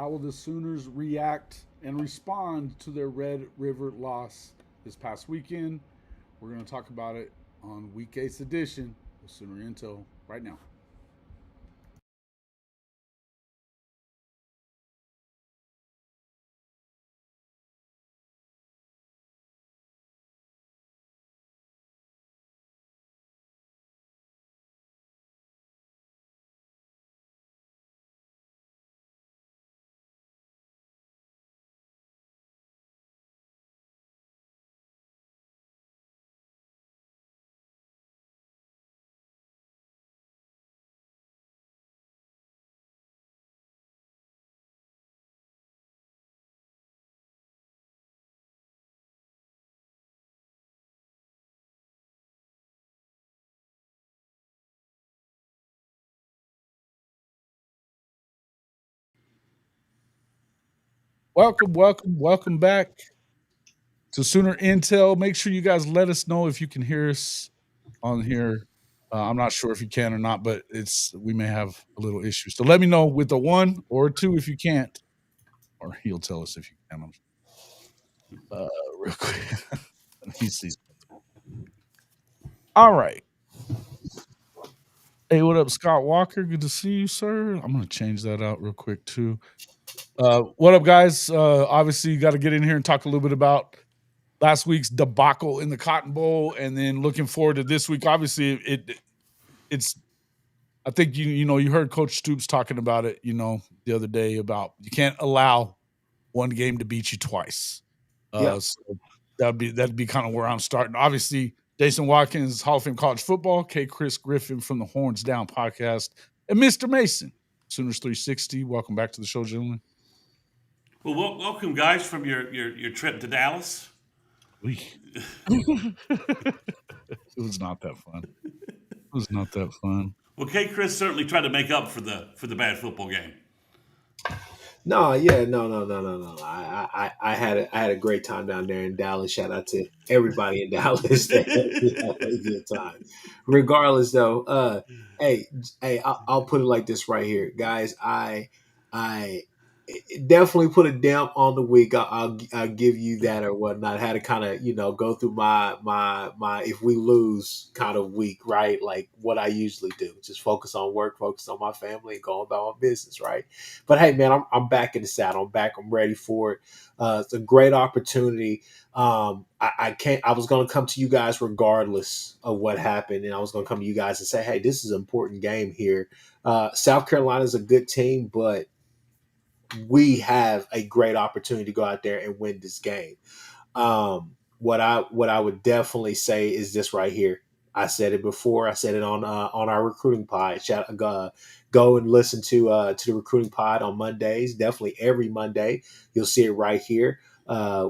How will the Sooners react and respond to their Red River loss this past weekend? We're going to talk about it on Week 8's edition of Sooner Intel right now. Welcome back to Sooner Intel. Make sure you guys let us know if you can hear us on here. I'm not sure if you can or not, but we may have a little issue. So let me know with a 1 or 2 if you can't, or he'll tell us if you can. Real quick, let me see. All right. Hey, what up, Scott Walker? Good to see you, sir. I'm gonna change that out real quick too. What up, guys? Obviously, you got to get in here and talk a little bit about last week's debacle in the Cotton Bowl, and then looking forward to this week. Obviously, it's. I think you heard Coach Stoops talking about it, the other day about you can't allow one game to beat you twice. Yeah. So that'd be kind of where I'm starting. Obviously, Jason Watkins, Hall of Fame college football, Kchris Griffin from the Horns Down podcast, and Mr. Mason, Sooners 360. Welcome back to the show, gentlemen. Well, welcome, guys, from your trip to Dallas. It was not that fun. It was not that fun. Well, Chris certainly tried to make up for the bad football game. No, yeah, no. I had a great time down there in Dallas. Shout out to everybody in Dallas. They had a good time. Regardless, though, hey, I'll put it like this right here, guys. I definitely put a damp on the week. I'll give you that or whatnot. I had to kind of go through my if we lose kind of week, right? Like what I usually do, just focus on work, focus on my family, and go about my business, right? But hey, man, I'm back in the saddle. I'm back. I'm ready for it. It's a great opportunity. I can't. I was going to come to you guys regardless of what happened, and I was going to come to you guys and say, hey, this is an important game here. South Carolina is a good team, but we have a great opportunity to go out there and win this game. What I would definitely say is this right here. I said it before. I said it on our recruiting pod. Go and listen to the recruiting pod on Mondays. Definitely every Monday, you'll see it right here.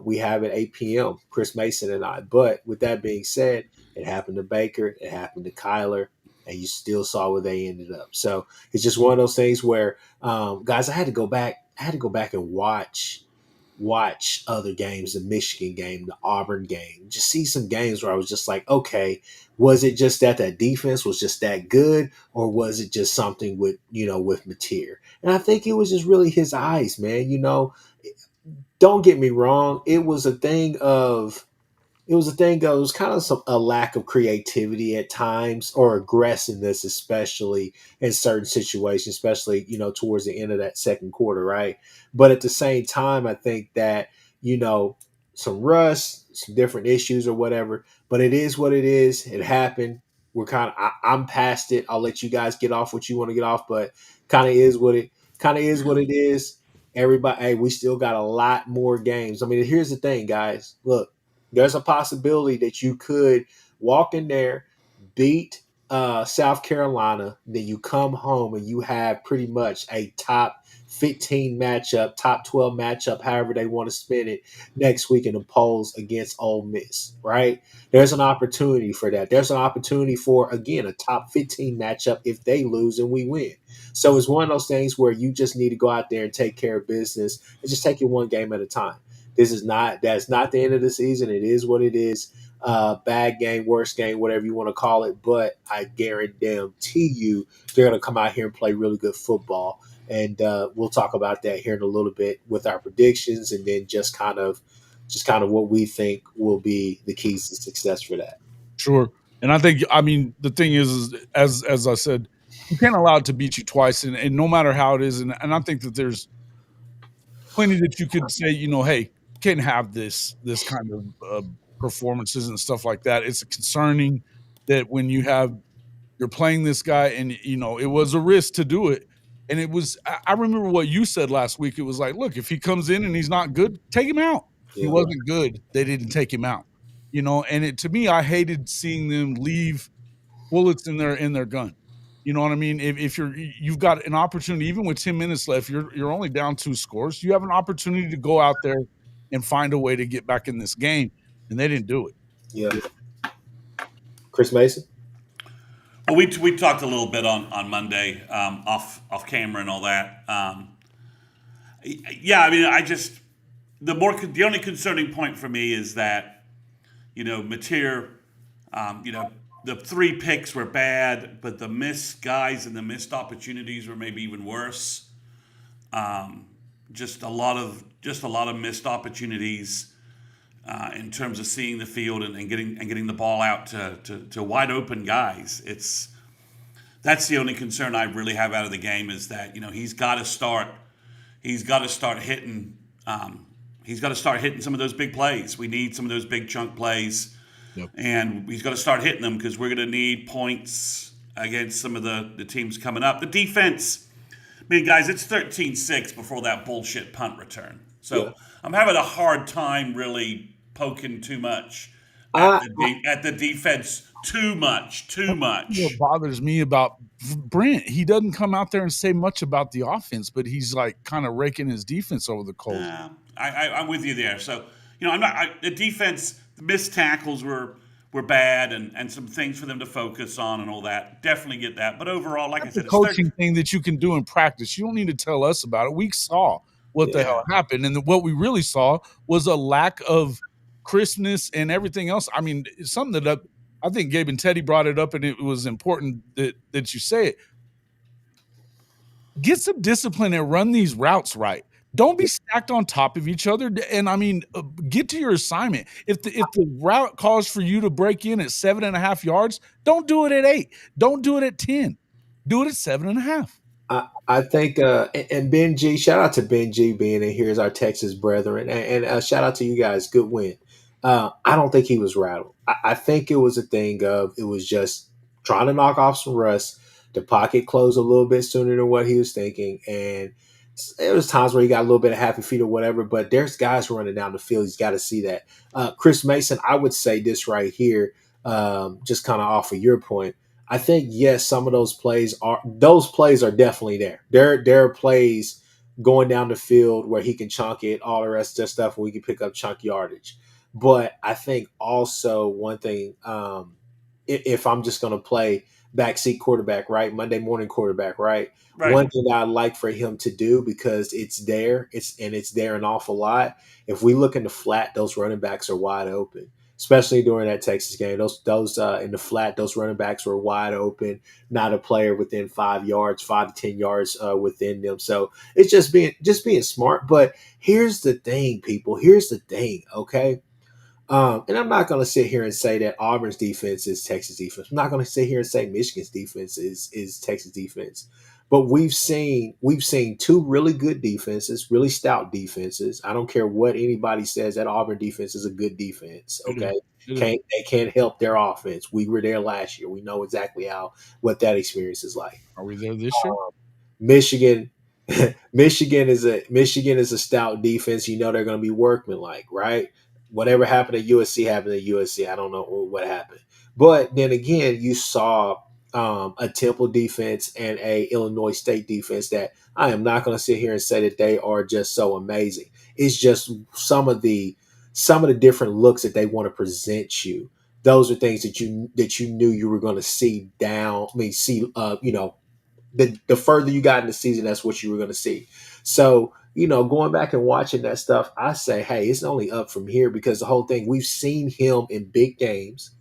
We have it 8 p.m. Chris Mason and I. But with that being said, it happened to Baker. It happened to Kyler. And you still saw where they ended up. So it's just one of those things where, guys, I had to go back. I had to go back and watch other games, the Michigan game, the Auburn game, just see some games where I was just like, okay, was it just that defense was just that good, or was it just something with Mateer? And I think it was just really his eyes, man. Don't get me wrong, it was kind of a lack of creativity at times or aggressiveness, especially in certain situations, especially, towards the end of that second quarter, right? But at the same time, I think that, you know, some rust, some different issues or whatever, but it is what it is. It happened. I'm past it. I'll let you guys get off what you want to get off, but kind of is what it is. Everybody, hey, we still got a lot more games. I mean, here's the thing, guys. Look, there's a possibility that you could walk in there, beat South Carolina, then you come home and you have pretty much a top 15 matchup, top 12 matchup, however they want to spin it, next week in the polls against Ole Miss, right? There's an opportunity for that. There's an opportunity for, again, a top 15 matchup if they lose and we win. So it's one of those things where you just need to go out there and take care of business and just take it one game at a time. That's not the end of the season. It is what it is. Bad game, worst game, whatever you want to call it. But I guarantee you they're going to come out here and play really good football. And we'll talk about that here in a little bit with our predictions, and then just kind of what we think will be the keys to success for that. Sure. And I think, I mean, the thing is as I said, you can't allow it to beat you twice, and no matter how it is, and I think that there's plenty that you could say, hey, can't have this kind of performances and stuff like that. It's concerning that when you're playing this guy, and it was a risk to do it. And it was, I remember what you said last week. It was like, look, if he comes in and he's not good, take him out. He Yeah, wasn't good. They didn't take him out. And to me, I hated seeing them leave bullets in their gun. You know what I mean? If you've got an opportunity, even with 10 minutes left, you're only down 2 scores. You have an opportunity to go out there and find a way to get back in this game, and they didn't do it. yeah. Kchris Mason. Well, we talked a little bit on Monday, off camera and all that. Yeah, I mean, the only concerning point for me is that Mateer, the 3 picks were bad, but the missed guys and the missed opportunities were maybe even worse. Just a lot of missed opportunities in terms of seeing the field and getting the ball out to wide open guys. That's the only concern I really have out of the game, is that he's got to start hitting. He's got to start hitting some of those big plays. We need some of those big chunk plays. Yep. And he's got to start hitting them, because we're going to need points against some of the teams coming up. The defense, I mean, guys, it's 13-6 before that bullshit punt return. So Yeah. I'm having a hard time really poking too much I, at the defense. Too much. What bothers me about Brent, he doesn't come out there and say much about the offense, but he's like kind of raking his defense over the coals. I'm with you there. So the defense, the missed tackles were bad, and some things for them to focus on and all that. Definitely get that. But overall, like I That's said, a coaching thing that you can do in practice. You don't need to tell us about it. We saw what the hell happened, and what we really saw was a lack of crispness and everything else. I mean, it's something that I think Gabe and Teddy brought it up, and it was important that you say it. Get some discipline and run these routes right. Don't be stacked on top of each other. And I mean, get to your assignment. If the route calls for you to break in at 7.5 yards, don't do it at 8. Don't do it at 10. Do it at 7.5. I think, and Ben G, shout out to Ben G being in here as our Texas brethren, and shout out to you guys. Good win. I don't think he was rattled. I think it was a thing of, it was just trying to knock off some rust. The pocket closed a little bit sooner than what he was thinking, and there was times where he got a little bit of happy feet or whatever. But there's guys running down the field. He's got to see that. Kchris Mason, I would say this right here, just kind of off of your point. I think, yes, some of those plays are definitely there. There are plays going down the field where he can chunk it, all the rest of that stuff, and we can pick up chunk yardage. But I think also one thing, if I'm just going to play backseat quarterback, right, Monday morning quarterback, right, Right. one thing I'd like for him to do, because it's there, it's there an awful lot. If we look in the flat, those running backs are wide open, especially during that Texas game. Those in the flat, those running backs were wide open, not a player within 5 yards, 5 to 10 yards within them. So it's just being smart. But here's the thing, people. Here's the thing, okay? And I'm not going to sit here and say that Auburn's defense is Texas defense. I'm not going to sit here and say Michigan's defense is Texas defense. But we've seen 2 really good defenses, really stout defenses. I don't care what anybody says, that Auburn defense is a good defense. Okay, they can't help their offense. We were there last year. We know exactly what that experience is like. Are we there this year? Michigan. Michigan is a stout defense. You know they're going to be workmanlike, right? Whatever happened at USC happened at USC. I don't know what happened, but then again, you saw a Temple defense and a Illinois State defense that I am not going to sit here and say that they are just so amazing. It's just some of the different looks that they want to present you. Those are things that you knew you were going to see the further you got in the season, that's what you were going to see. So, going back and watching that stuff, I say, hey, it's only up from here, because the whole thing, we've seen him in big games.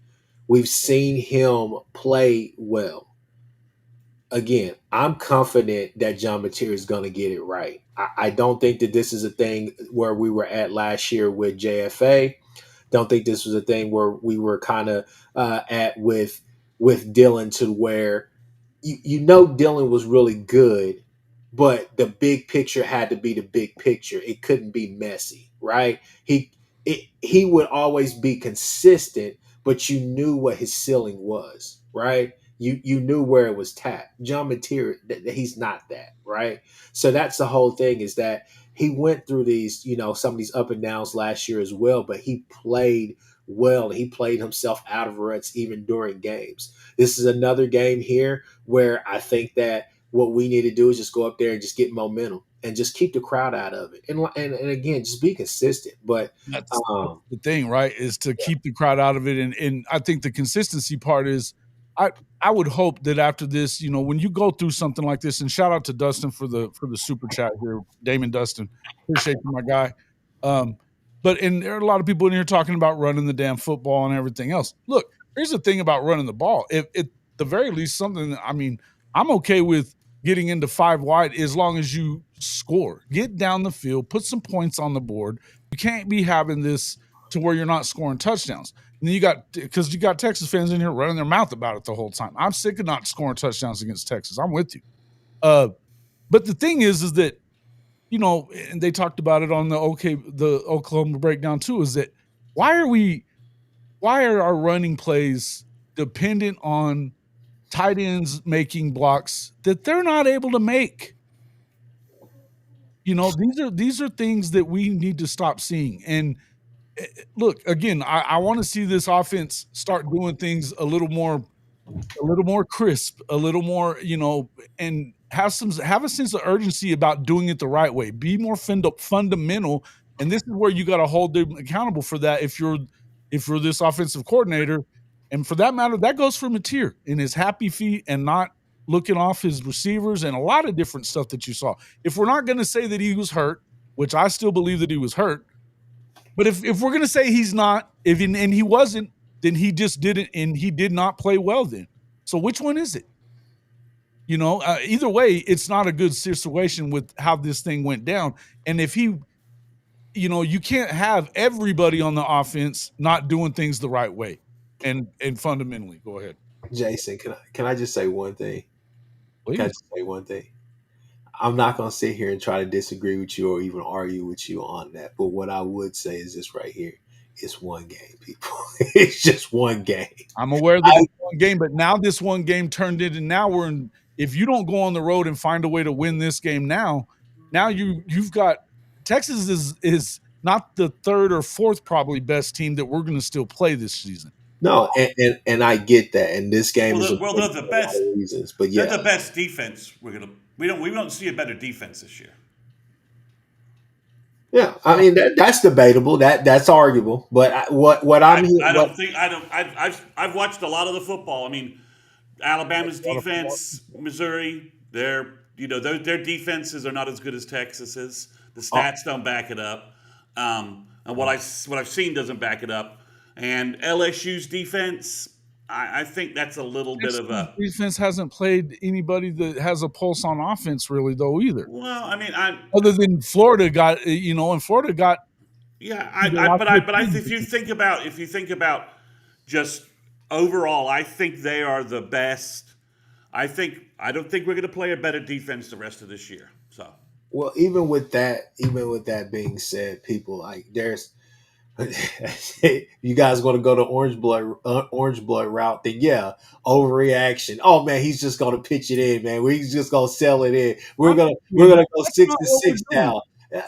We've seen him play well. again, I'm confident that John Mateer is going to get it right. I don't think that this is a thing where we were at last year with JFA. Don't think this was a thing where we were kind of at with Dylan, to where Dylan was really good, but the big picture had to be the big picture. It couldn't be messy, right? He would always be consistent, but you knew what his ceiling was, right? You knew where it was tapped. John Mateer, he's not that, right? So that's the whole thing, is that he went through these, some of these up and downs last year as well, but he played well. He played himself out of ruts even during games. This is another game here where I think that what we need to do is just go up there and just get momentum and just keep the crowd out of it. And again, just be consistent. But That's the thing, right? Is to keep the crowd out of it. And I think the consistency part is I I would hope that after this, when you go through something like this, and shout out to Dustin for the super chat here, Damon Dustin, appreciate you, my guy. Um, and there are a lot of people in here talking about running the damn football and everything else. Look, here's the thing about running the ball. If at the very least, something that, I mean, I'm okay with getting into 5 wide as long as you score. Get down the field, put some points on the board. You can't be having this to where you're not scoring touchdowns. And then because you got Texas fans in here running their mouth about it the whole time. I'm sick of not scoring touchdowns against Texas. I'm with you. But the thing is that, and they talked about it on the Oklahoma breakdown too, is that why are our running plays dependent on tight ends making blocks that they're not able to make? These are things that we need to stop seeing. And look, again, I want to see this offense start doing things a little more crisp, a little more, and have a sense of urgency about doing it the right way. Be more fundamental, and this is where you got to hold them accountable for that. If you're this offensive coordinator, and for that matter, that goes for Mateer in his happy feet and not looking off his receivers and a lot of different stuff that you saw. If we're not going to say that he was hurt, which I still believe that he was hurt, but if we're going to say he's not, and he wasn't, then he just didn't, and he did not play well then. So which one is it? Either way, it's not a good situation with how this thing went down. And if he, you can't have everybody on the offense not doing things the right way and fundamentally. Go ahead, Jason, can I just say one thing? please. Can I just say one thing? I'm not going to sit here and try to disagree with you or even argue with you on that. But what I would say is this right here. It's one game, people. It's just one game. I'm aware that it's one game, but now this one game turned into, now if you don't go on the road and find a way to win this game now you've got Texas is not the third or fourth probably best team that we're going to still play this season. No, and I get that. And this game is they're the best reasons, but yeah, they're the best defense. We don't see a better defense this year. Yeah, I mean that's debatable. That's arguable. But I've watched a lot of the football. I mean, Alabama's defense, Missouri, their defenses are not as good as Texas's. The stats don't back it up, and what I've seen doesn't back it up. And LSU's defense, I think that's a little bit of a defense hasn't played anybody that has a pulse on offense really though either. Well, I mean, other than Florida got, and Florida got. Yeah, if you think about just overall, I think they are the best. I don't think we're going to play a better defense the rest of this year. So, well, even with that being said, people, like, there's you guys want to go to orange blood route, then yeah, overreaction. Oh man, he's just going to pitch it in, man. We're just going to sell it in. We're gonna go 6-6 now.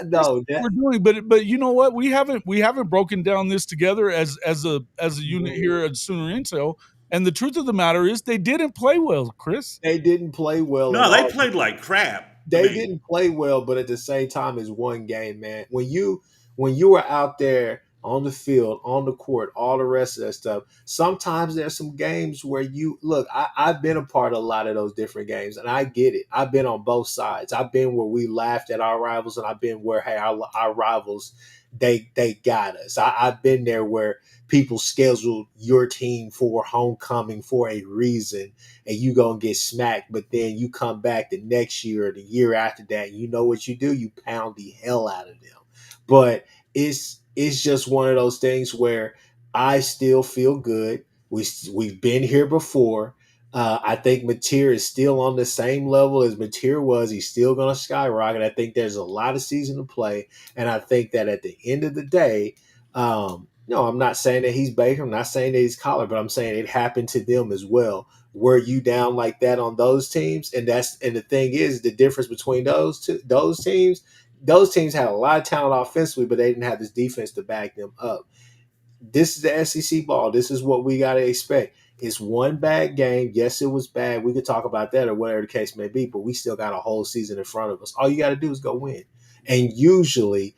No, we're doing, but you know what? We haven't broken down this together as a unit here at Sooner Intel. And the truth of the matter is, they didn't play well, Chris. They didn't play well. No, they played like crap. They didn't play well, but at the same time, it's one game, man. When you were out there on the field, on the court, all the rest of that stuff. Sometimes there's some games where you look, I've been a part of a lot of those different games, and I get it. I've been on both sides. I've been where we laughed at our rivals, and I've been where, hey, our rivals, they got us. I've been there where people schedule your team for homecoming for a reason, and you gonna get smacked, but then you come back the next year or the year after that, and you know what you do? You pound the hell out of them. But it's just one of those things where I still feel good. We've been here before. I think Mateer is still on the same level as Mateer was. He's still going to skyrocket. I think there's a lot of season to play, and I think that at the end of the day, no, I'm not saying that he's Baker. I'm not saying that he's Collar, but I'm saying it happened to them as well. Were you down like that on those teams? And the thing is, the difference between those teams had a lot of talent offensively, but they didn't have this defense to back them up. This is the SEC ball. This is what we got to expect. It's one bad game. Yes, it was bad. We could talk about that or whatever the case may be, but we still got a whole season in front of us. All you got to do is go win. And usually,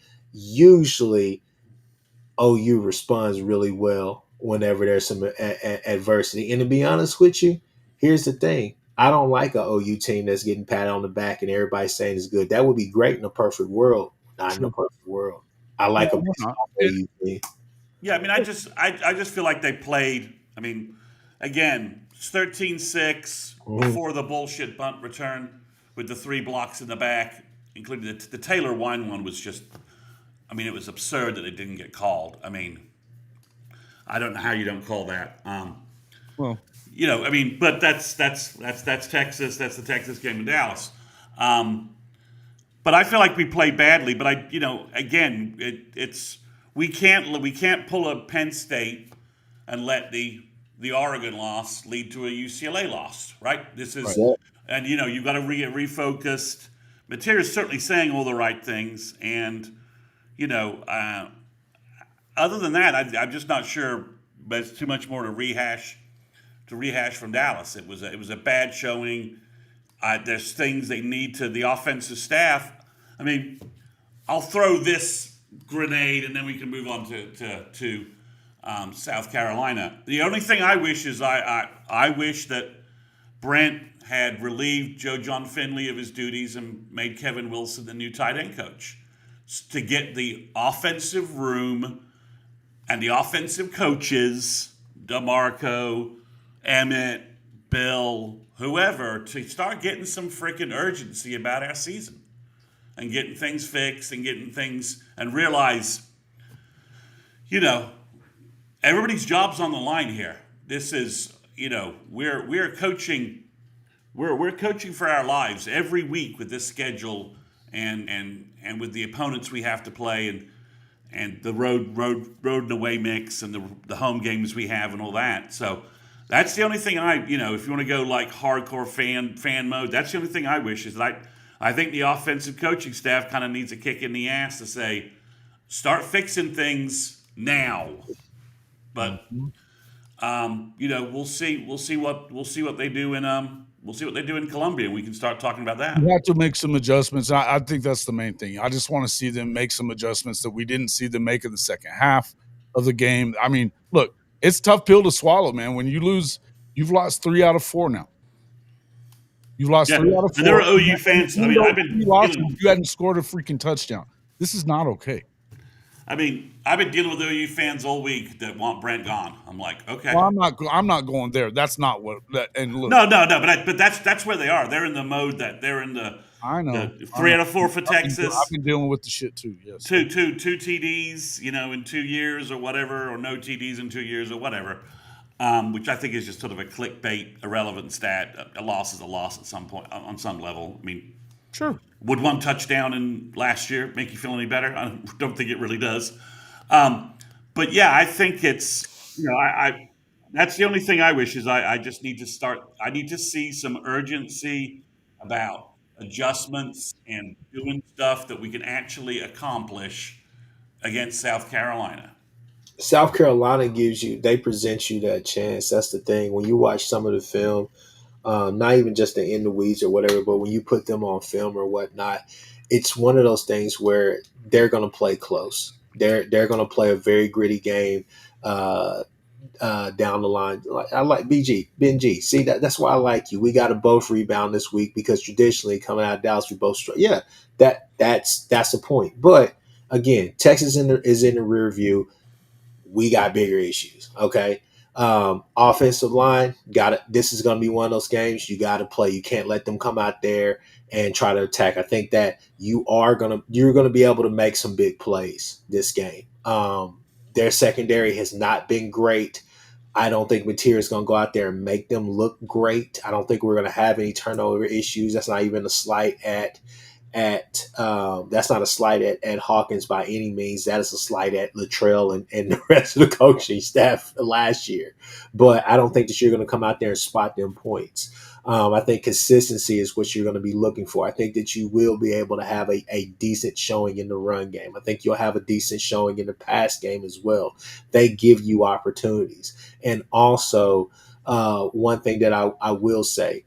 OU responds really well whenever there's some adversity. And to be honest with you, here's the thing. I don't like a OU team that's getting patted on the back and everybody's saying it's good. That would be great in a perfect world. Not in a Sure. perfect world. I No, like a we're not. OU team. Yeah, I mean, I just feel like they played. I mean, again, it's 13-6 Mhm. before the bullshit bunt return with the 3 blocks in the back, including the Taylor Wine one was just. I mean, it was absurd that it didn't get called. I mean, I don't know how you don't call that. Well, I mean, but that's Texas. That's the Texas game in Dallas. Um, but I feel like we played badly. But again, it's we can't pull a Penn State and let the Oregon loss lead to a UCLA loss, right? This is, Right. and you've got to get refocused. Mateer is certainly saying all the right things, and you know, uh, other than that, I'm just not sure. But it's too much more to rehash from Dallas. It was a bad showing. There's things they need to the offensive staff. I mean, I'll throw this grenade, and then we can move on to South Carolina. The only thing I wish is I wish that Brent had relieved Joe John Finley of his duties and made Kevin Wilson the new tight end coach to get the offensive room and the offensive coaches, DeMarco, Emmett, Bill, whoever, to start getting some freaking urgency about our season and getting things fixed and getting things and realize, you know, everybody's job's on the line here. This is, we're coaching, we're coaching for our lives every week with this schedule and with the opponents we have to play and the road and away mix and the home games we have and all that. So that's the only thing if you want to go like hardcore fan mode, that's the only thing I wish is that I think the offensive coaching staff kind of needs a kick in the ass to say, start fixing things now. But we'll see what they do in Columbia. We can start talking about that. you have to make some adjustments. I think that's the main thing. I just want to see them make some adjustments that we didn't see them make in the second half of the game. I mean, look, it's a tough pill to swallow, man. When you lose, you've lost 3 out of 4 now. You've lost Yeah, 3 out of and there 4. are OU fans. I mean, I've been You lost dealing. if you hadn't scored a freaking touchdown. This is not okay. I mean, I've been dealing with OU fans all week that want Brent gone. I'm like, okay. Well, I'm not going there. That's not what that and look, No, but that's where they are. They're in the mode that they're in the I know. the 3 out of 4 for I've Texas, been dealing with the shit too. Yes. two TDs, in 2 years or whatever, or no TDs in 2 years or whatever, which I think is just sort of a clickbait, irrelevant stat. A loss is a loss at some point on some level. I mean, Sure. would one touchdown in last year make you feel any better? I don't think it really does. But yeah, I think it's I that's the only thing I wish is I just need to start. I need to see some urgency about adjustments and doing stuff that we can actually accomplish against South Carolina. South Carolina they present you that chance. That's the thing. When you watch some of the film, not even just the in the weeds or whatever, but when you put them on film or whatnot, it's one of those things where they're going to play close. They're going to play a very gritty game. Uh, down the line. I like BG. See that's why I like you. We got to both rebound this week because traditionally coming out of Dallas, we both yeah. That's the point. But again, Texas is in the rear view. We got bigger issues. Okay. Offensive line, got it. This is going to be one of those games you got to play. You can't let them come out there and try to attack. I think that you're gonna be able to make some big plays this game. Their secondary has not been great. I don't think Mateer is going to go out there and make them look great. I don't think we're going to have any turnover issues. That's not even a slight that's not a slight at Hawkins by any means. That is a slight at Latrell and the rest of the coaching staff last year. But I don't think that you're going to come out there and spot them points. I think consistency is what you're going to be looking for. I think that you will be able to have a decent showing in the run game. I think you'll have a decent showing in the pass game as well. They give you opportunities. And also, one thing that I will say,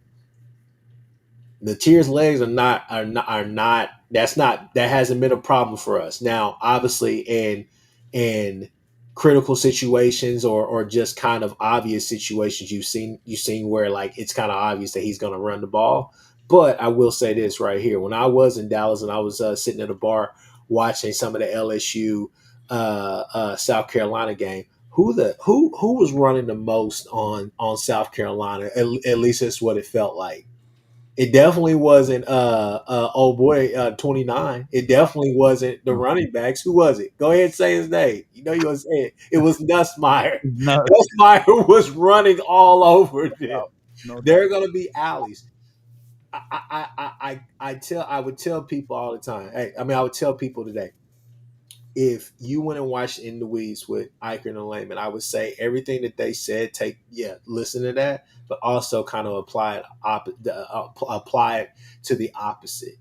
the Tears legs are not that hasn't been a problem for us. Now, obviously in critical situations or just kind of obvious situations you've seen where like it's kind of obvious that he's going to run the ball. But I will say this right here: when I was in Dallas and I was sitting at a bar watching some of the LSU South Carolina game, who was running the most on South Carolina? At least that's what it felt like. It definitely wasn't old boy 29. It definitely wasn't the running backs. Who was it? Go ahead and say his name. You know you gonna say it. It was Nussmeyer. No, Nussmeyer was running all over them. no There doubt. are gonna be alleys. I would tell people all the time. Hey, I mean I would tell people today, if you went and watched In the Weeds with Eicher and Lehman, I would say everything that they said, listen to that, but also kind of apply it to the opposite.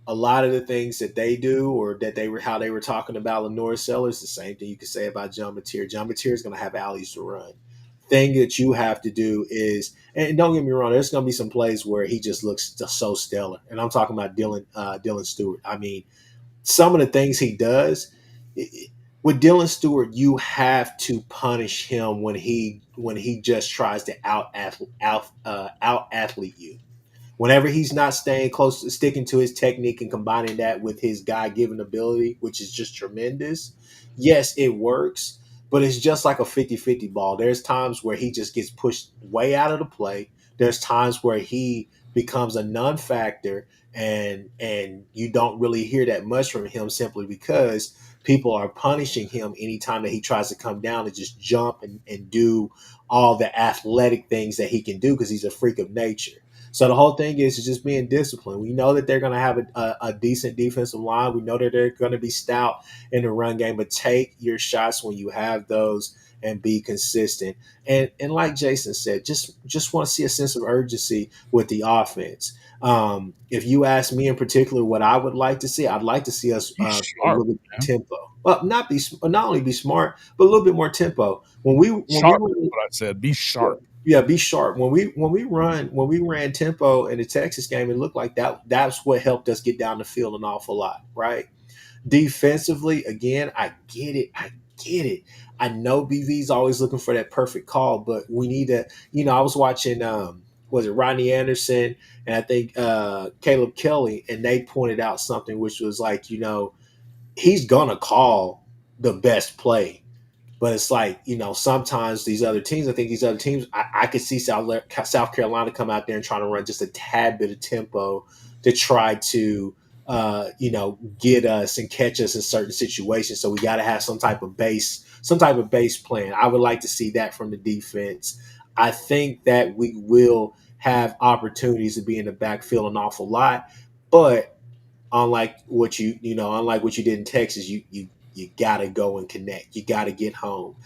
A lot of the things that they do, or that they were how they were talking about Lenore Sellers, the same thing you could say about John Mateer. John Mateer is going to have alleys to run. Thing that you have to do is, and don't get me wrong, there's going to be some plays where he just looks just so stellar, and I'm talking about Dylan Stewart. I mean, some of the things he does with Dylan Stewart, you have to punish him when he just tries to out athlete you. Whenever he's not staying close to sticking to his technique and combining that with his God given ability, which is just tremendous. Yes, it works, but it's just like a 50-50 ball. There's times where he just gets pushed way out of the play. There's times where he becomes a non-factor and you don't really hear that much from him simply because people are punishing him anytime that he tries to come down and just jump and do all the athletic things that he can do because he's a freak of nature. So the whole thing is just being disciplined. We know that they're going to have a decent defensive line. We know that they're going to be stout in the run game, but take your shots when you have those and be consistent. And like Jason said, just want to see a sense of urgency with the offense. If you ask me in particular, what I would like to see, I'd like to see us Be a sharp, little bit man. tempo. Well, not only be smart, but a little bit more tempo. When we Sharp is what I said. Be yeah, sharp. yeah, be sharp. When we ran tempo in the Texas game, it looked like that's what helped us get down the field an awful lot, right? Defensively, again, I get it. I get it. I know BV's always looking for that perfect call, but we need to, I was watching was it Rodney Anderson and I think Caleb Kelly, and they pointed out something which was like, he's gonna call the best play. But it's like, sometimes I think these other teams, I could see South Carolina come out there and try to run just a tad bit of tempo to try to, get us and catch us in certain situations. So we got to have some type of base plan. I would like to see that from the defense. I think that we will have opportunities to be in the backfield an awful lot, but unlike what you did in Texas, you gotta go and connect. You gotta get home.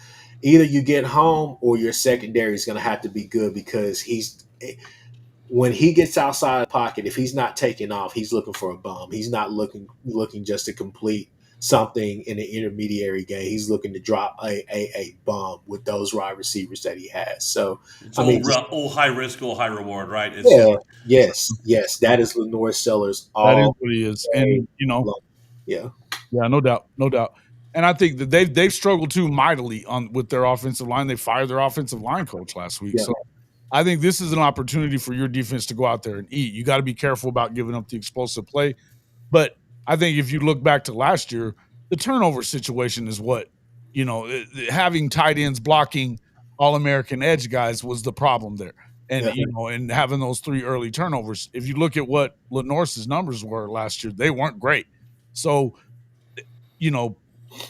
Either you get home or your secondary is gonna have to be good because when he gets outside the pocket, if he's not taking off, he's looking for a bomb. He's not looking just to complete something in the intermediary game. He's looking to drop a bomb with those wide receivers that he has. So It's I mean, just all high risk, all high reward, right? It's just yeah, yes, that is Lenore Sellers That is all what he is. day And long. Yeah. yeah, no doubt, no doubt. And I think that they've struggled too mightily on with their offensive line. They fired their offensive line coach last week. Yeah. So I think this is an opportunity for your defense to go out there and eat. You got to be careful about giving up the explosive play. But I think if you look back to last year, the turnover situation is what, having tight ends blocking all American edge guys was the problem there. And, Yeah. and having those 3 early turnovers. If you look at what Lenoir's numbers were last year, they weren't great. So, you know,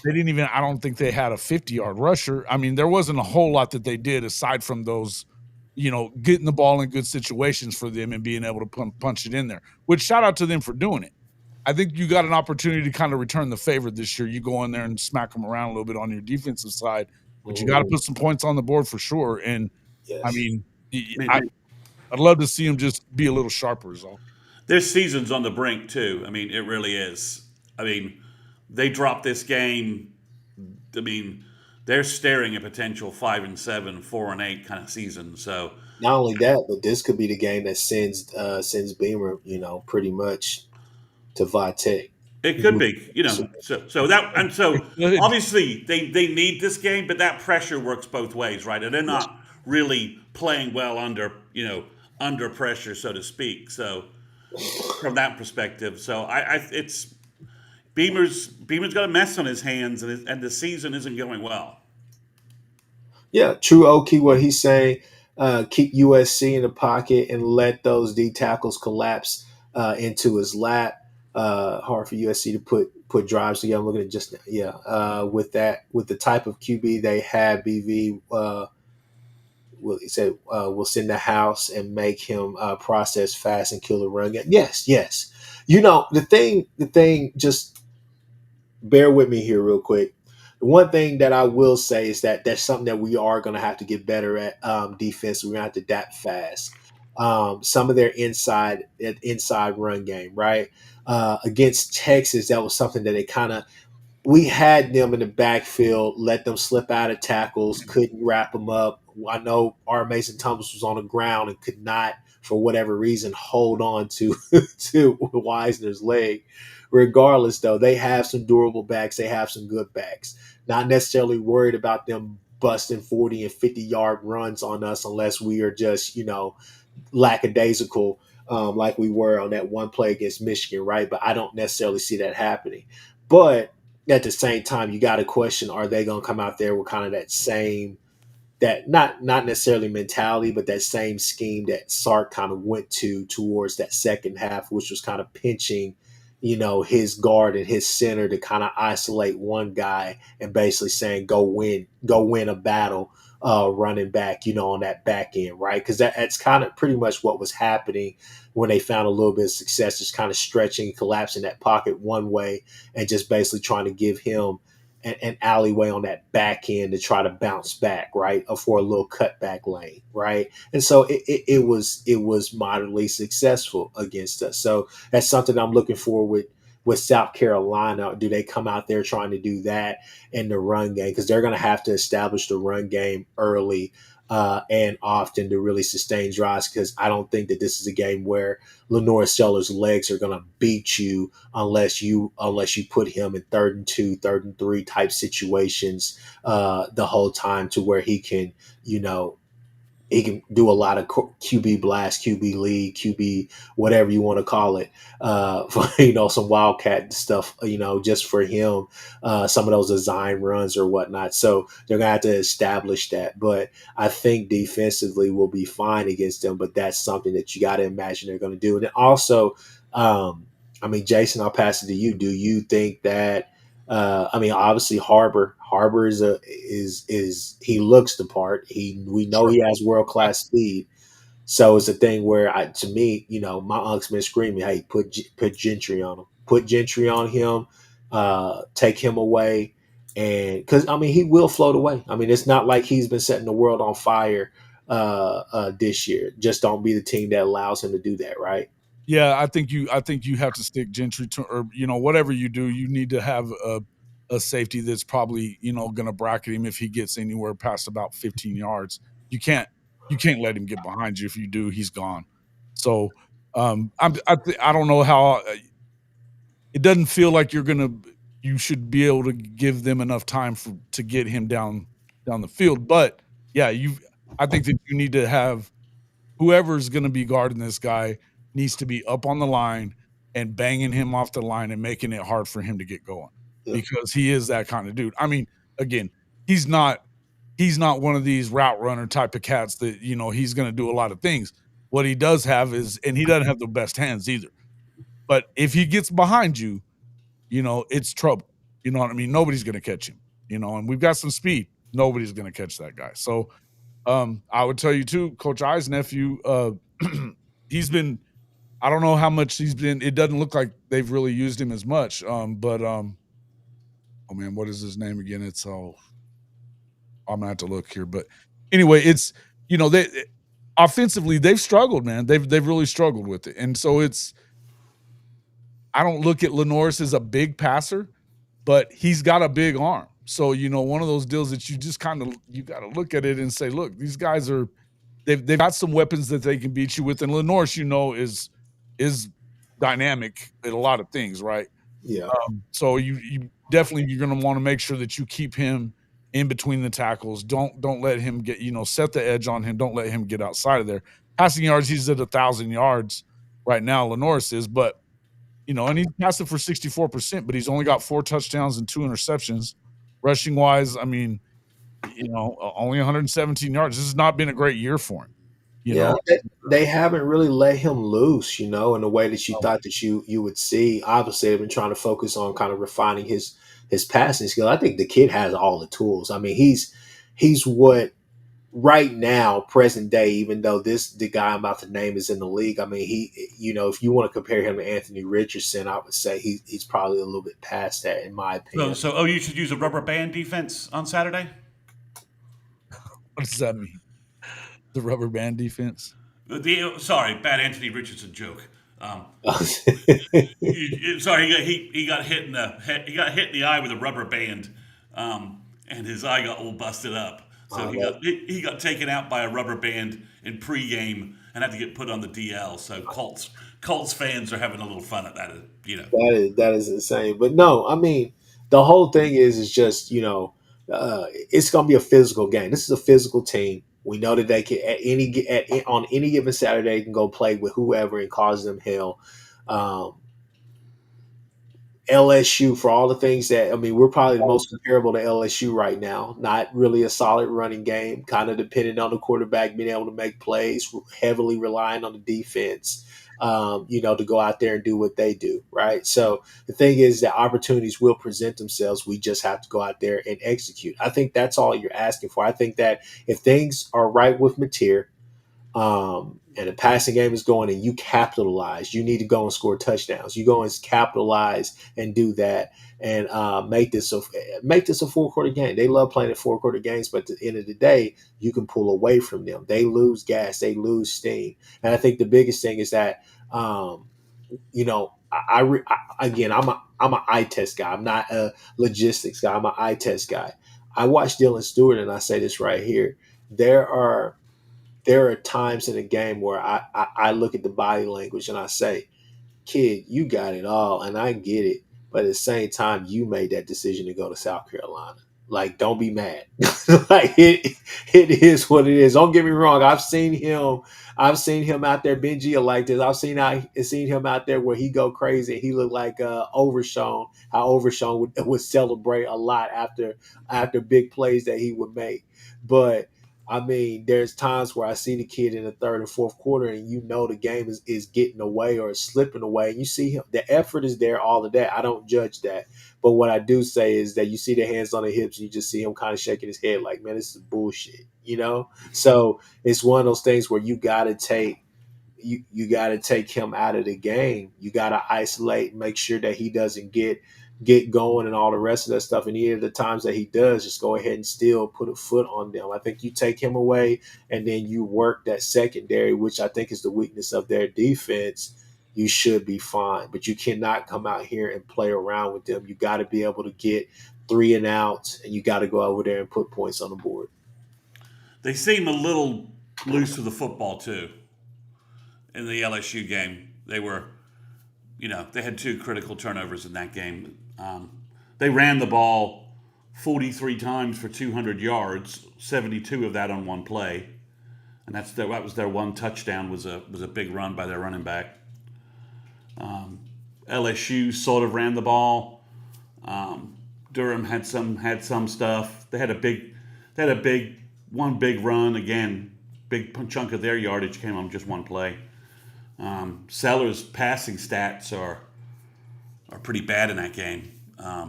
they didn't even, I don't think they had a 50-yard rusher. I mean, there wasn't a whole lot that they did aside from those, getting the ball in good situations for them and being able to punch it in there, which shout out to them for doing it. I think you got an opportunity to kind of return the favor this year. You go in there and smack them around a little bit on your defensive side, but you got to put some points on the board for sure. And I Yes. mean, I mean, I'd love to see them just be a little sharper, is all. their season's on the brink too. I mean, it really is. I mean, they dropped this game. I mean, they're staring at potential 5-7, 4-8 kind of season. So Not only that, but this could be the game that sends Beamer, pretty much to Vitek. it could be, so It could. obviously they need this game, but that pressure works both ways, right? And they're not really playing well under pressure, so to speak. So from that perspective, so it's Beamer's got a mess on his hands, and the season isn't going well. Yeah, true Oki, what he's saying, keep USC in the pocket and let those D tackles collapse into his lap. Hard for USC to put drives together. I'm looking at just now. Yeah, with the type of QB they have, BV he said will send the house and make him process fast and kill the run game. Yes, yes. The thing. Just bear with me here, real quick. The one thing that I will say is that that's something that we are going to have to get better at defense. We're going to have to adapt fast. Some of their inside run game, right? Against Texas, that was something that they kind of we had them in the backfield, let them slip out of tackles, couldn't wrap them up. I know our Mason Thomas was on the ground and could not, for whatever reason, hold on to to Wisner's leg. Regardless, though, they have some durable backs. They have some good backs. Not necessarily worried about them busting 40 and 50-yard runs on us unless we are just, lackadaisical like we were on that one play against Michigan, right? But I don't necessarily see that happening. But at the same time, you got to question: are they going to come out there with kind of that same that not necessarily mentality, but that same scheme that Sark kind of went towards that second half, which was kind of pinching, his guard and his center to kind of isolate one guy and basically saying go win a battle, running back, on that back end, right? Because that's kind of pretty much what was happening when they found a little bit of success, just kind of stretching, collapsing that pocket one way, and just basically trying to give him an alleyway on that back end to try to bounce back, right, or for a little cutback lane, right. And so it was moderately successful against us. So that's something I'm looking for with South Carolina. Do they come out there trying to do that in the run game? Because they're going to have to establish the run game early and often to really sustain drives. Because I don't think that this is a game where Lenore Seller's legs are going to beat you unless you put him in 3rd and 2, 3rd and 3 type situations the whole time to where you know, he can do a lot of QB blast, QB lead, QB whatever you want to call it. For, some wildcat stuff. Just for him, some of those design runs or whatnot. So they're gonna have to establish that. But I think defensively we'll be fine against them. But that's something that you got to imagine they're going to do. And then also, Jason, I'll pass it to you. Do you think that? Obviously Harbor is he looks the part. We know Sure. he has world class speed. So it's a thing where to me, my unc's been screaming, "Hey, put Gentry on him. Put Gentry on him. Take him away." And because he will float away. It's not like he's been setting the world on fire this year. Just don't be the team that allows him to do that, right? Yeah, I think you have to stick Gentry to, or whatever you do, you need to have a safety that's probably going to bracket him if he gets anywhere past about 15 yards. You can't you can't let him get behind you. If you do, he's gone. So I don't know how it doesn't feel like you're going to. you should be able to give them enough time to get him down the field. But yeah, I think that you need to have whoever's going to be guarding this guy needs to be up on the line and banging him off the line and making it hard for him to get going Yeah. because he is that kind of dude. I mean, again, he's not he's not one of these route runner type of cats that, he's going to do a lot of things. What he does have is, and he doesn't have the best hands either. But if he gets behind you, it's trouble. You know what I mean? Nobody's going to catch him, and we've got some speed. Nobody's going to catch that guy. So, I would tell you too, Coach I's nephew, he's been, I don't know how much he's been, it doesn't look like they've really used him as much. But oh man, what is his name again? It's I'm gonna have to look here. But anyway, it's they offensively they've struggled, man. They've really struggled with it. And so I don't look at Lenoris as a big passer, but he's got a big arm. So, one of those deals that you just kind of you got to look at it and say, look, these guys they've got some weapons that they can beat you with. And Lenoris, is dynamic at a lot of things, right? Yeah. So you definitely you're going to want to make sure that you keep him in between the tackles. Don't let him get set the edge on him. Don't let him get outside of there. Passing yards, he's at 1,000 yards right now. Lenoris is, but and he's passing for 64%, but he's only got 4 touchdowns and 2 interceptions. Rushing wise, I mean, only 117 yards. This has not been a great year for him. Yeah, they haven't really let him loose, in the way that you Oh. thought that you would see. Obviously, they've been trying to focus on kind of refining his passing skill. I think the kid has all the tools. I mean, he's what right now, present day, even though the guy I'm about to name is in the league. I mean, if you want to compare him to Anthony Richardson, I would say he's probably a little bit past that, in my opinion. So OU should use a rubber band defense on Saturday? What does that mean? The rubber band defense? Sorry, bad Anthony Richardson joke. Sorry, he got hit in the eye with a rubber band, and his eye got all busted up. So he got taken out by a rubber band in pregame and had to get put on the DL. So Colts fans are having a little fun at that. That is insane. But no, I mean, the whole thing is just it's going to be a physical game. This is a physical team. We know that they can on any given Saturday can go play with whoever and cause them hell. LSU, for all the things that, I mean, we're probably the most comparable to LSU right now. Not really a solid running game, kind of dependent on the quarterback being able to make plays, heavily relying on the defense, to go out there and do what they do, right? So the thing is that opportunities will present themselves. We just have to go out there and execute. I think that's all you're asking for. I think that if things are right with Mateer, and the passing game is going and you capitalize, you need to go and score touchdowns. You go and capitalize and do that and make this a 4-quarter game. They love playing at 4-quarter games, but at the end of the day, you can pull away from them. They lose gas, they lose steam. And I think the biggest thing is that, again, I'm an eye test guy. I'm not a logistics guy. I'm an eye test guy. I watch Dylan Stewart, and I say this right here. There are times in a game where I look at the body language and I say, kid, you got it all, and I get it. But at the same time, you made that decision to go to South Carolina. Like, don't be mad. Like it is what it is. Don't get me wrong. I've seen him out there Benji like this. I've seen him out there where he go crazy. He looked like Overshown. How Overshown would celebrate a lot after big plays that he would make. But I mean, there's times where I see the kid in the third and fourth quarter, and the game is getting away or slipping away. And you see him, the effort is there, all of that. I don't judge that. But what I do say is that you see the hands on the hips, and you just see him kind of shaking his head like, man, this is bullshit, So it's one of those things where you got to take him out of the game. You got to isolate, make sure that he doesn't get going and all the rest of that stuff. And any of the times that he does, just go ahead and still put a foot on them. I think you take him away and then you work that secondary, which I think is the weakness of their defense. You should be fine, but you cannot come out here and play around with them. You got to be able to get 3 and outs, and you got to go over there and put points on the board. They seem a little loose with the football too. In the LSU game, they were, they had 2 critical turnovers in that game. they ran the ball 43 times for 200 yards, 72 of that on one play, and that was their one touchdown was a big run by their running back. LSU sort of ran the ball. Durham had some stuff. They had a big one big run again. Big chunk of their yardage came on just one play. Sellers' passing stats are pretty bad in that game. I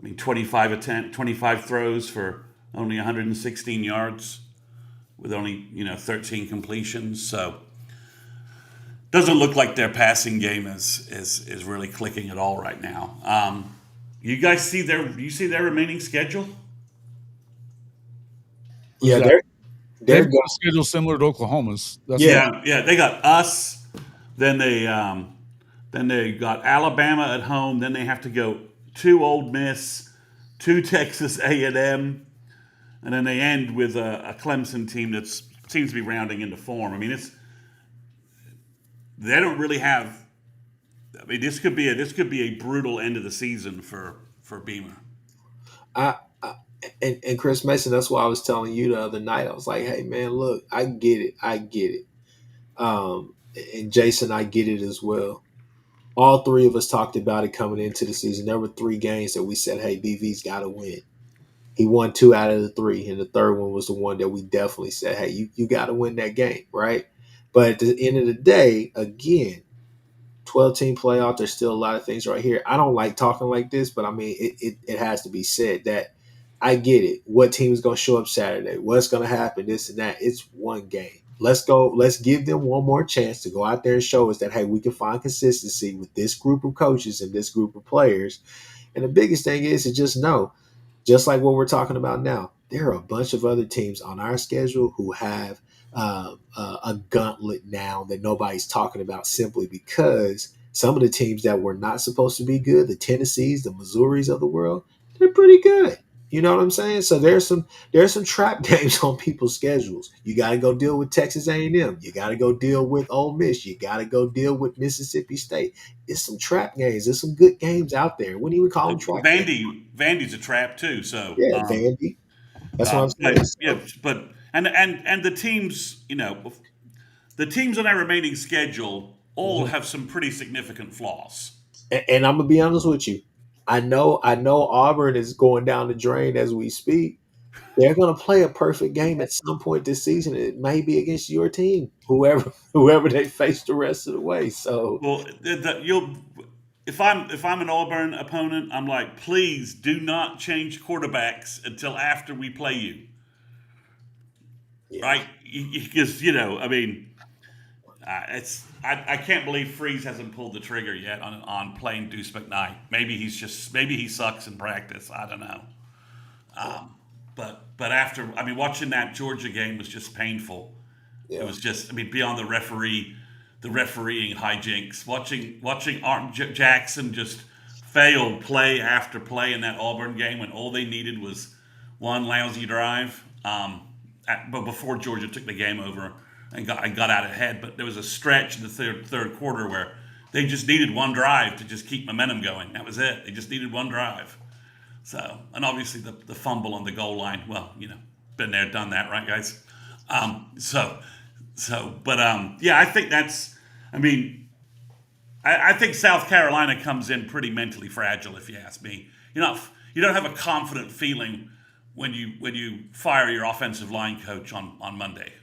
mean, 25 throws for only 116 yards, with only 13 completions. So doesn't look like their passing game is really clicking at all right now. You guys see their remaining schedule? Yeah, that? they're They've got a schedule similar to Oklahoma's. That's Yeah. They got us. Then they got Alabama at home. Then they have to go to Ole Miss, to Texas A&M, and then they end with a Clemson team that seems to be rounding into form. I mean, they don't really have. I mean, this could be a brutal end of the season for Beamer. And Chris Mason, that's why I was telling you the other night. I was like, hey man, look, I get it. And Jason, I get it as well. All three of us talked about it coming into the season. There were 3 games that we said, hey, BV's got to win. He won 2 out of the 3, and the third one was the one that we definitely said, hey, you got to win that game, right? But at the end of the day, again, 12-team playoff, there's still a lot of things right here. I don't like talking like this, but I mean, it has to be said that I get it. What team is going to show up Saturday? What's going to happen? This and that. It's one game. Let's go. Let's give them one more chance to go out there and show us that, hey, we can find consistency with this group of coaches and this group of players. And the biggest thing is to just know, just like what we're talking about now, there are a bunch of other teams on our schedule who have a gauntlet now that nobody's talking about simply because some of the teams that were not supposed to be good, the Tennessees, the Missouris of the world, they're pretty good. You know what I'm saying? So there's some trap games on people's schedules. You got to go deal with Texas A&M. You got to go deal with Ole Miss. You got to go deal with Mississippi State. It's some trap games. There's some good games out there. Wouldn't even call them trap games. Vandy's a trap too. So Yeah, Vandy. That's what I'm saying. yeah, but and the teams, the teams on our remaining schedule all have some pretty significant flaws. And I'm gonna be honest with you. I know Auburn is going down the drain as we speak. They're gonna play a perfect game at some point this season. It may be against your team, whoever they face the rest of the way. So Well, if I'm an Auburn opponent, I'm like, please do not change quarterbacks until after we play you, yeah. right? Because I mean, I can't believe Freeze hasn't pulled the trigger yet on playing Deuce McKnight. Maybe he sucks in practice. I don't know. But after, I mean, watching that Georgia game was just painful. Yeah. It was just, I mean, beyond the refereeing hijinks. Watching Art Jackson just fail play after play in that Auburn game when all they needed was one lousy drive. But before Georgia took the game over and got out ahead, but there was a stretch in the third quarter where they just needed one drive to just keep momentum going. That was it. They just needed one drive. So, and obviously the fumble on the goal line. Well, been there, done that, right, guys? Yeah, I think that's. I mean, I think South Carolina comes in pretty mentally fragile, if you ask me. You don't have a confident feeling when you fire your offensive line coach on Monday.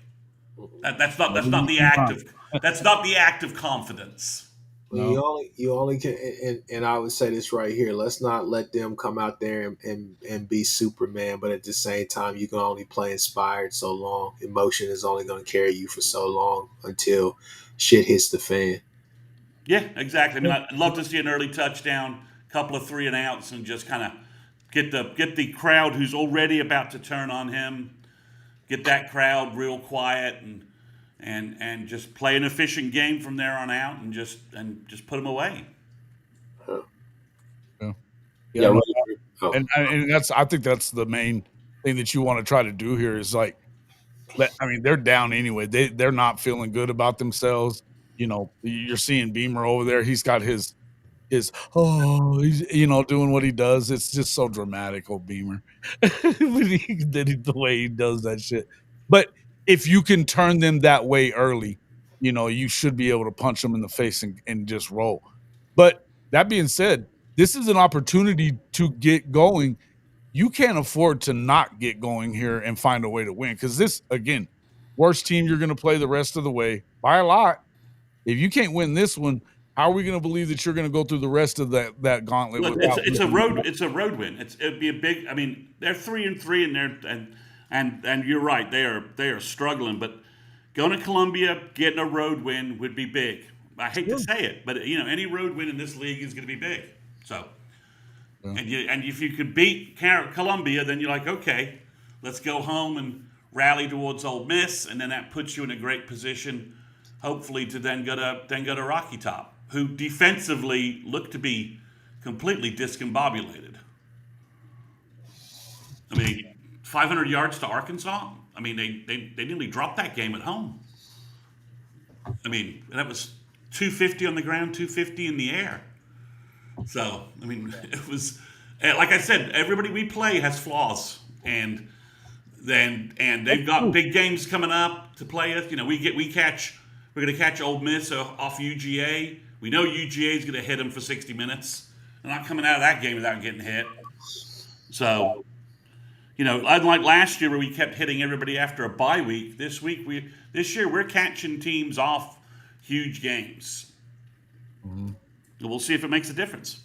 That's not the act of confidence. No. You only can, and I would say this right here. Let's not let them come out there and be Superman, but at the same time, you can only play inspired so long. Emotion is only going to carry you for so long until shit hits the fan. Yeah, exactly. I mean, I'd love to see an early touchdown, couple of 3 and outs, and just kind of get the crowd who's already about to turn on him, get that crowd real quiet and just play an efficient game from there on out, and just put them away. Yeah. And I think that's the main thing that you want to try to do here is like, I mean, they're down anyway. They're not feeling good about themselves. You're seeing Beamer over there. He's got his is, he's, doing what he does. It's just so dramatic, old Beamer. The way he does that shit. But if you can turn them that way early, you should be able to punch them in the face and just roll. But that being said, this is an opportunity to get going. You can't afford to not get going here and find a way to win, because this, again, worst team you're going to play the rest of the way by a lot. If you can't win this one, how are we going to believe that you're going to go through the rest of that gauntlet Look, without it's a road win. It'd be a big. I mean, they're 3-3, and and you're right. They are struggling, but going to Columbia, getting a road win would be big. I hate to say it, but any road win in this league is going to be big. So, and if you could beat Columbia, then you're like, okay, let's go home and rally towards Ole Miss, and then that puts you in a great position, hopefully, to then go to Rocky Top, who defensively look to be completely discombobulated. I mean, 500 yards to Arkansas. I mean, they nearly dropped that game at home. I mean, that was 250 on the ground, 250 in the air. So, I mean, it was, like I said, everybody we play has flaws, and they've got big games coming up to play us. We're going to catch Ole Miss off UGA. We know UGA is going to hit them for 60 minutes. They're not coming out of that game without getting hit. So, unlike last year where we kept hitting everybody after a bye week, this year we're catching teams off huge games. Mm-hmm. We'll see if it makes a difference.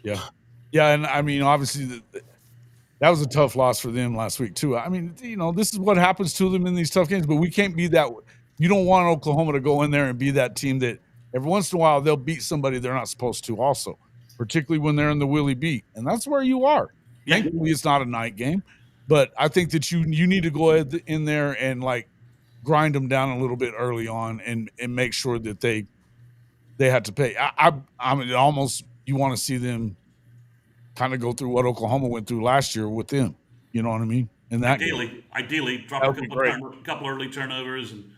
Yeah. And I mean, obviously, that was a tough loss for them last week too. I mean, this is what happens to them in these tough games, but we can't be that. You don't want Oklahoma to go in there and be that team that every once in a while they'll beat somebody they're not supposed to also, particularly when they're in the Willie beat. And that's where you are. Yeah. Thankfully, it's not a night game, but I think that you need to go ahead in there and grind them down a little bit early on and make sure that they have to pay. I mean, almost you want to see them kind of go through what Oklahoma went through last year with them. You know what I mean? And that ideally, drop a couple early turnovers and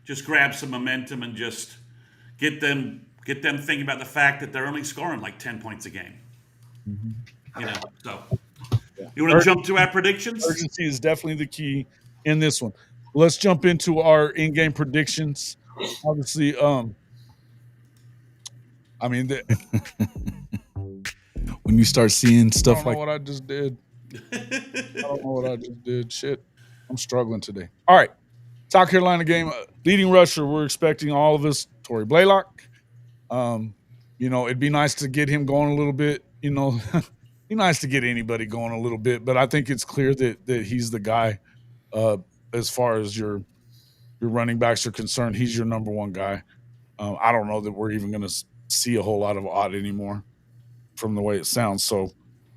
just grab some momentum and just get them thinking about the fact that they're only scoring like 10 points a game. Mm-hmm. So you want to jump to our predictions? Urgency is definitely the key in this one. Let's jump into our in-game predictions. Obviously, I mean, when you start seeing stuff like what I just did, I don't know what I just did. Shit, I'm struggling today. All right, South Carolina game, leading rusher. We're expecting all of us, Torrey Blaylock. It'd be nice to get him going a little bit. Be nice to get anybody going a little bit, but I think it's clear that he's the guy. As far as your running backs are concerned, he's your number one guy. I don't know that we're even going to see a whole lot of Ott anymore from the way it sounds. So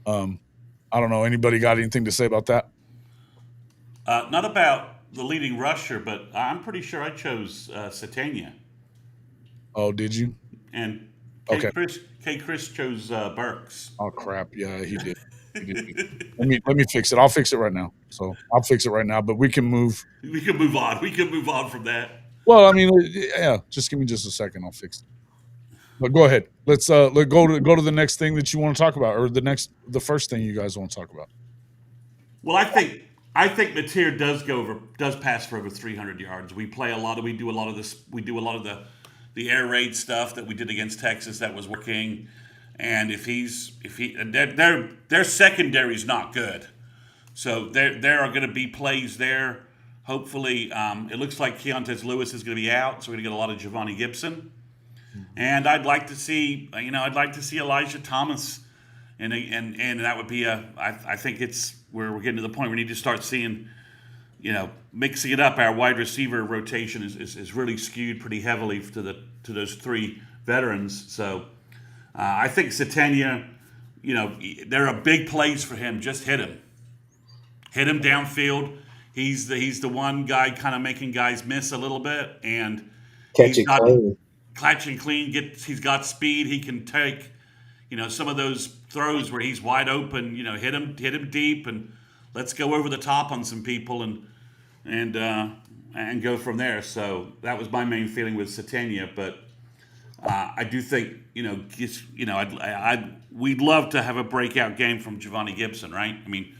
I don't know. Anybody got anything to say about that? Not about the leading rusher, but I'm pretty sure I chose Satania. Oh, did you? And Kchris chose Burks. Oh crap! Yeah, he did. Let me fix it. I'll fix it right now. So I'll fix it right now. But we can move. We can move on. We can move on from that. Well, I mean, yeah. Just give me just a second. I'll fix it. But go ahead. Let's go to the next thing that you want to talk about, or the first thing you guys want to talk about. Well, I think Mateer does pass for over 300 yards. We do a lot of this. We do a lot of the air raid stuff that we did against Texas that was working. And their secondary is not good, so there are going to be plays there. Hopefully, it looks like Keontae Lewis is going to be out, so we're going to get a lot of Giovanni Gibson. And I'd like to see Elijah Thomas, and that would be I think it's where we're getting to the point where we need to start seeing, mixing it up. Our wide receiver rotation is really skewed pretty heavily to those three veterans. So. I think Satania, there are big plays for him. Just hit him downfield. He's the one guy kind of making guys miss a little bit, and catching clean. He's got speed. He can take, some of those throws where he's wide open. Hit him deep, and let's go over the top on some people and go from there. So that was my main feeling with Satania, but. I do think we'd love to have a breakout game from Giovanni Gibson, right? I mean,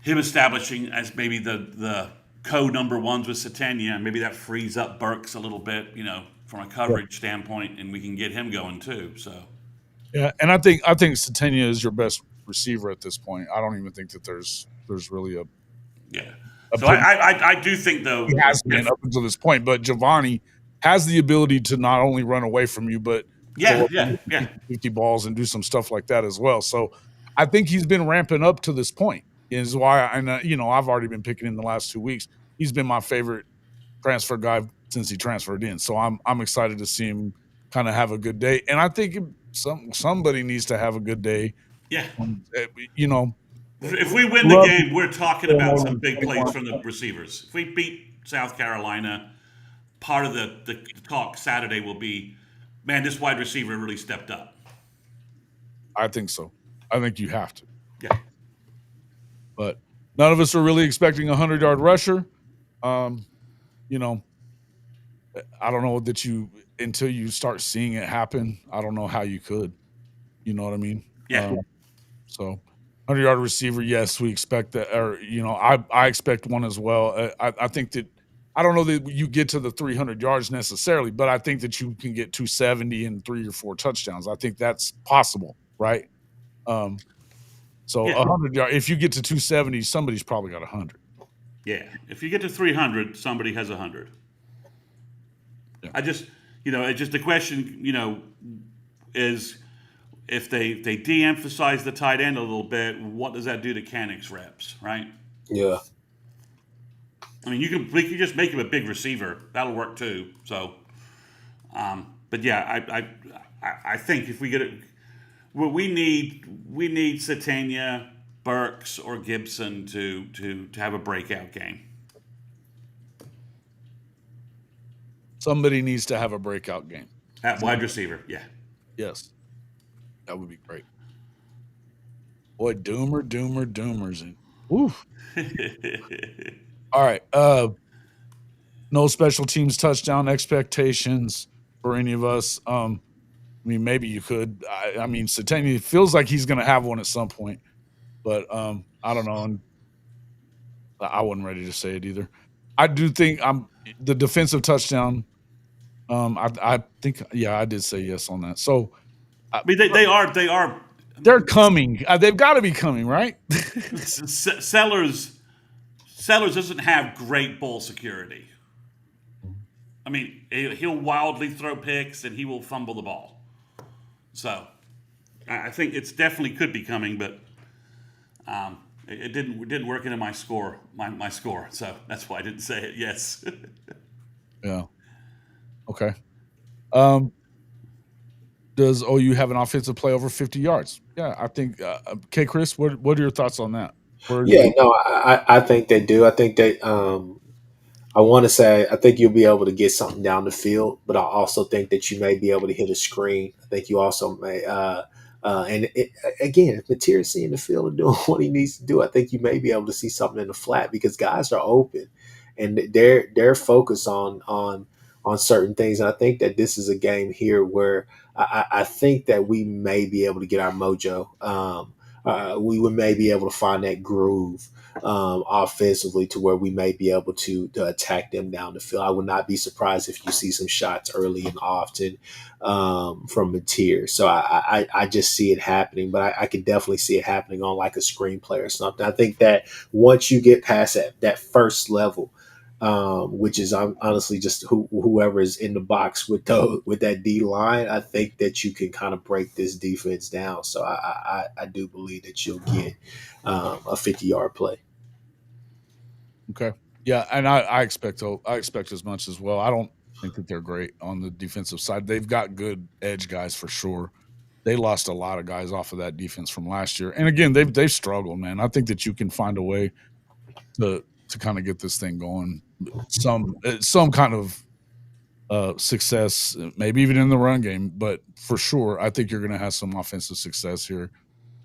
him establishing as maybe the co number ones with Satania, and maybe that frees up Burks a little bit, from a coverage standpoint, and we can get him going too. So Yeah, and I think Satania is your best receiver at this point. I don't even think that there's really yeah. a So pretty I do think though he has been up until this point, but Giovanni has the ability to not only run away from you, but go up and yeah 50 balls and do some stuff like that as well. So I think he's been ramping up to this point. Is why I've already been picking in the last 2 weeks. He's been my favorite transfer guy since he transferred in. So I'm excited to see him kind of have a good day. And I think somebody needs to have a good day. yeah. You know, If we win the game, we're talking about some big plays from the receivers. If we beat South Carolina, part of the talk Saturday will be, man, this wide receiver really stepped up. I think so. I think you have to. Yeah. But none of us are really expecting a 100-yard rusher. I don't know that until you start seeing it happen, I don't know how you could. You know what I mean? Yeah. So 100-yard receiver, yes, we expect that. Or, I expect one as well. I think that I don't know that you get to the 300 yards necessarily, but I think that you can get 270 and 3 or 4 touchdowns. I think that's possible, right? So 100 yards, if you get to 270, somebody's probably got 100. Yeah. If you get to 300, somebody has 100. Yeah. It's just the question, is if they de-emphasize the tight end a little bit, what does that do to Canick's reps, right? Yeah. I mean, we can just make him a big receiver. That'll work too. So, but yeah, I think if we get it, well, we need Satania, Burks, or Gibson to have a breakout game. Somebody needs to have a breakout game. At wide receiver, yeah. Yes. That would be great. Boy, doomers. And oof. All right. No special teams touchdown expectations for any of us. I mean, maybe you could. I mean, Satania feels like he's going to have one at some point, but I don't know. And I wasn't ready to say it either. I do think the defensive touchdown. I think, I did say yes on that. So, I mean, they are. They're coming. They've got to be coming, right? Sellers doesn't have great ball security. I mean, he'll wildly throw picks and he will fumble the ball. So, I think it's definitely could be coming, but it didn't work into my score. My score. So that's why I didn't say it. Yes. Yeah. Okay. Does OU have an offensive play over 50 yards? Yeah, I think. Kchris, what are your thoughts on that? I think they do. I think they. I want to say I think you'll be able to get something down the field, but I also think that you may be able to hit a screen. I think you also may. Again, if Materi's seeing the field and doing what he needs to do, I think you may be able to see something in the flat because guys are open, and they're focused on certain things. And I think that this is a game here where I think that we may be able to get our mojo. We may be able to find that groove offensively to where we may be able to attack them down the field. I would not be surprised if you see some shots early and often from Mateer. So I just see it happening, but I could definitely see it happening on like a screenplay or something. I think that once you get past that first level, which is honestly just whoever is in the box with that D line, I think that you can kind of break this defense down. So I do believe that you'll get a 50-yard play. Okay, yeah, and I expect as much as well. I don't think that they're great on the defensive side. They've got good edge guys for sure. They lost a lot of guys off of that defense from last year, and again, they've struggled, man. I think that you can find a way to kind of get this thing going. Some kind of success, maybe even in the run game, but for sure, I think you're going to have some offensive success here.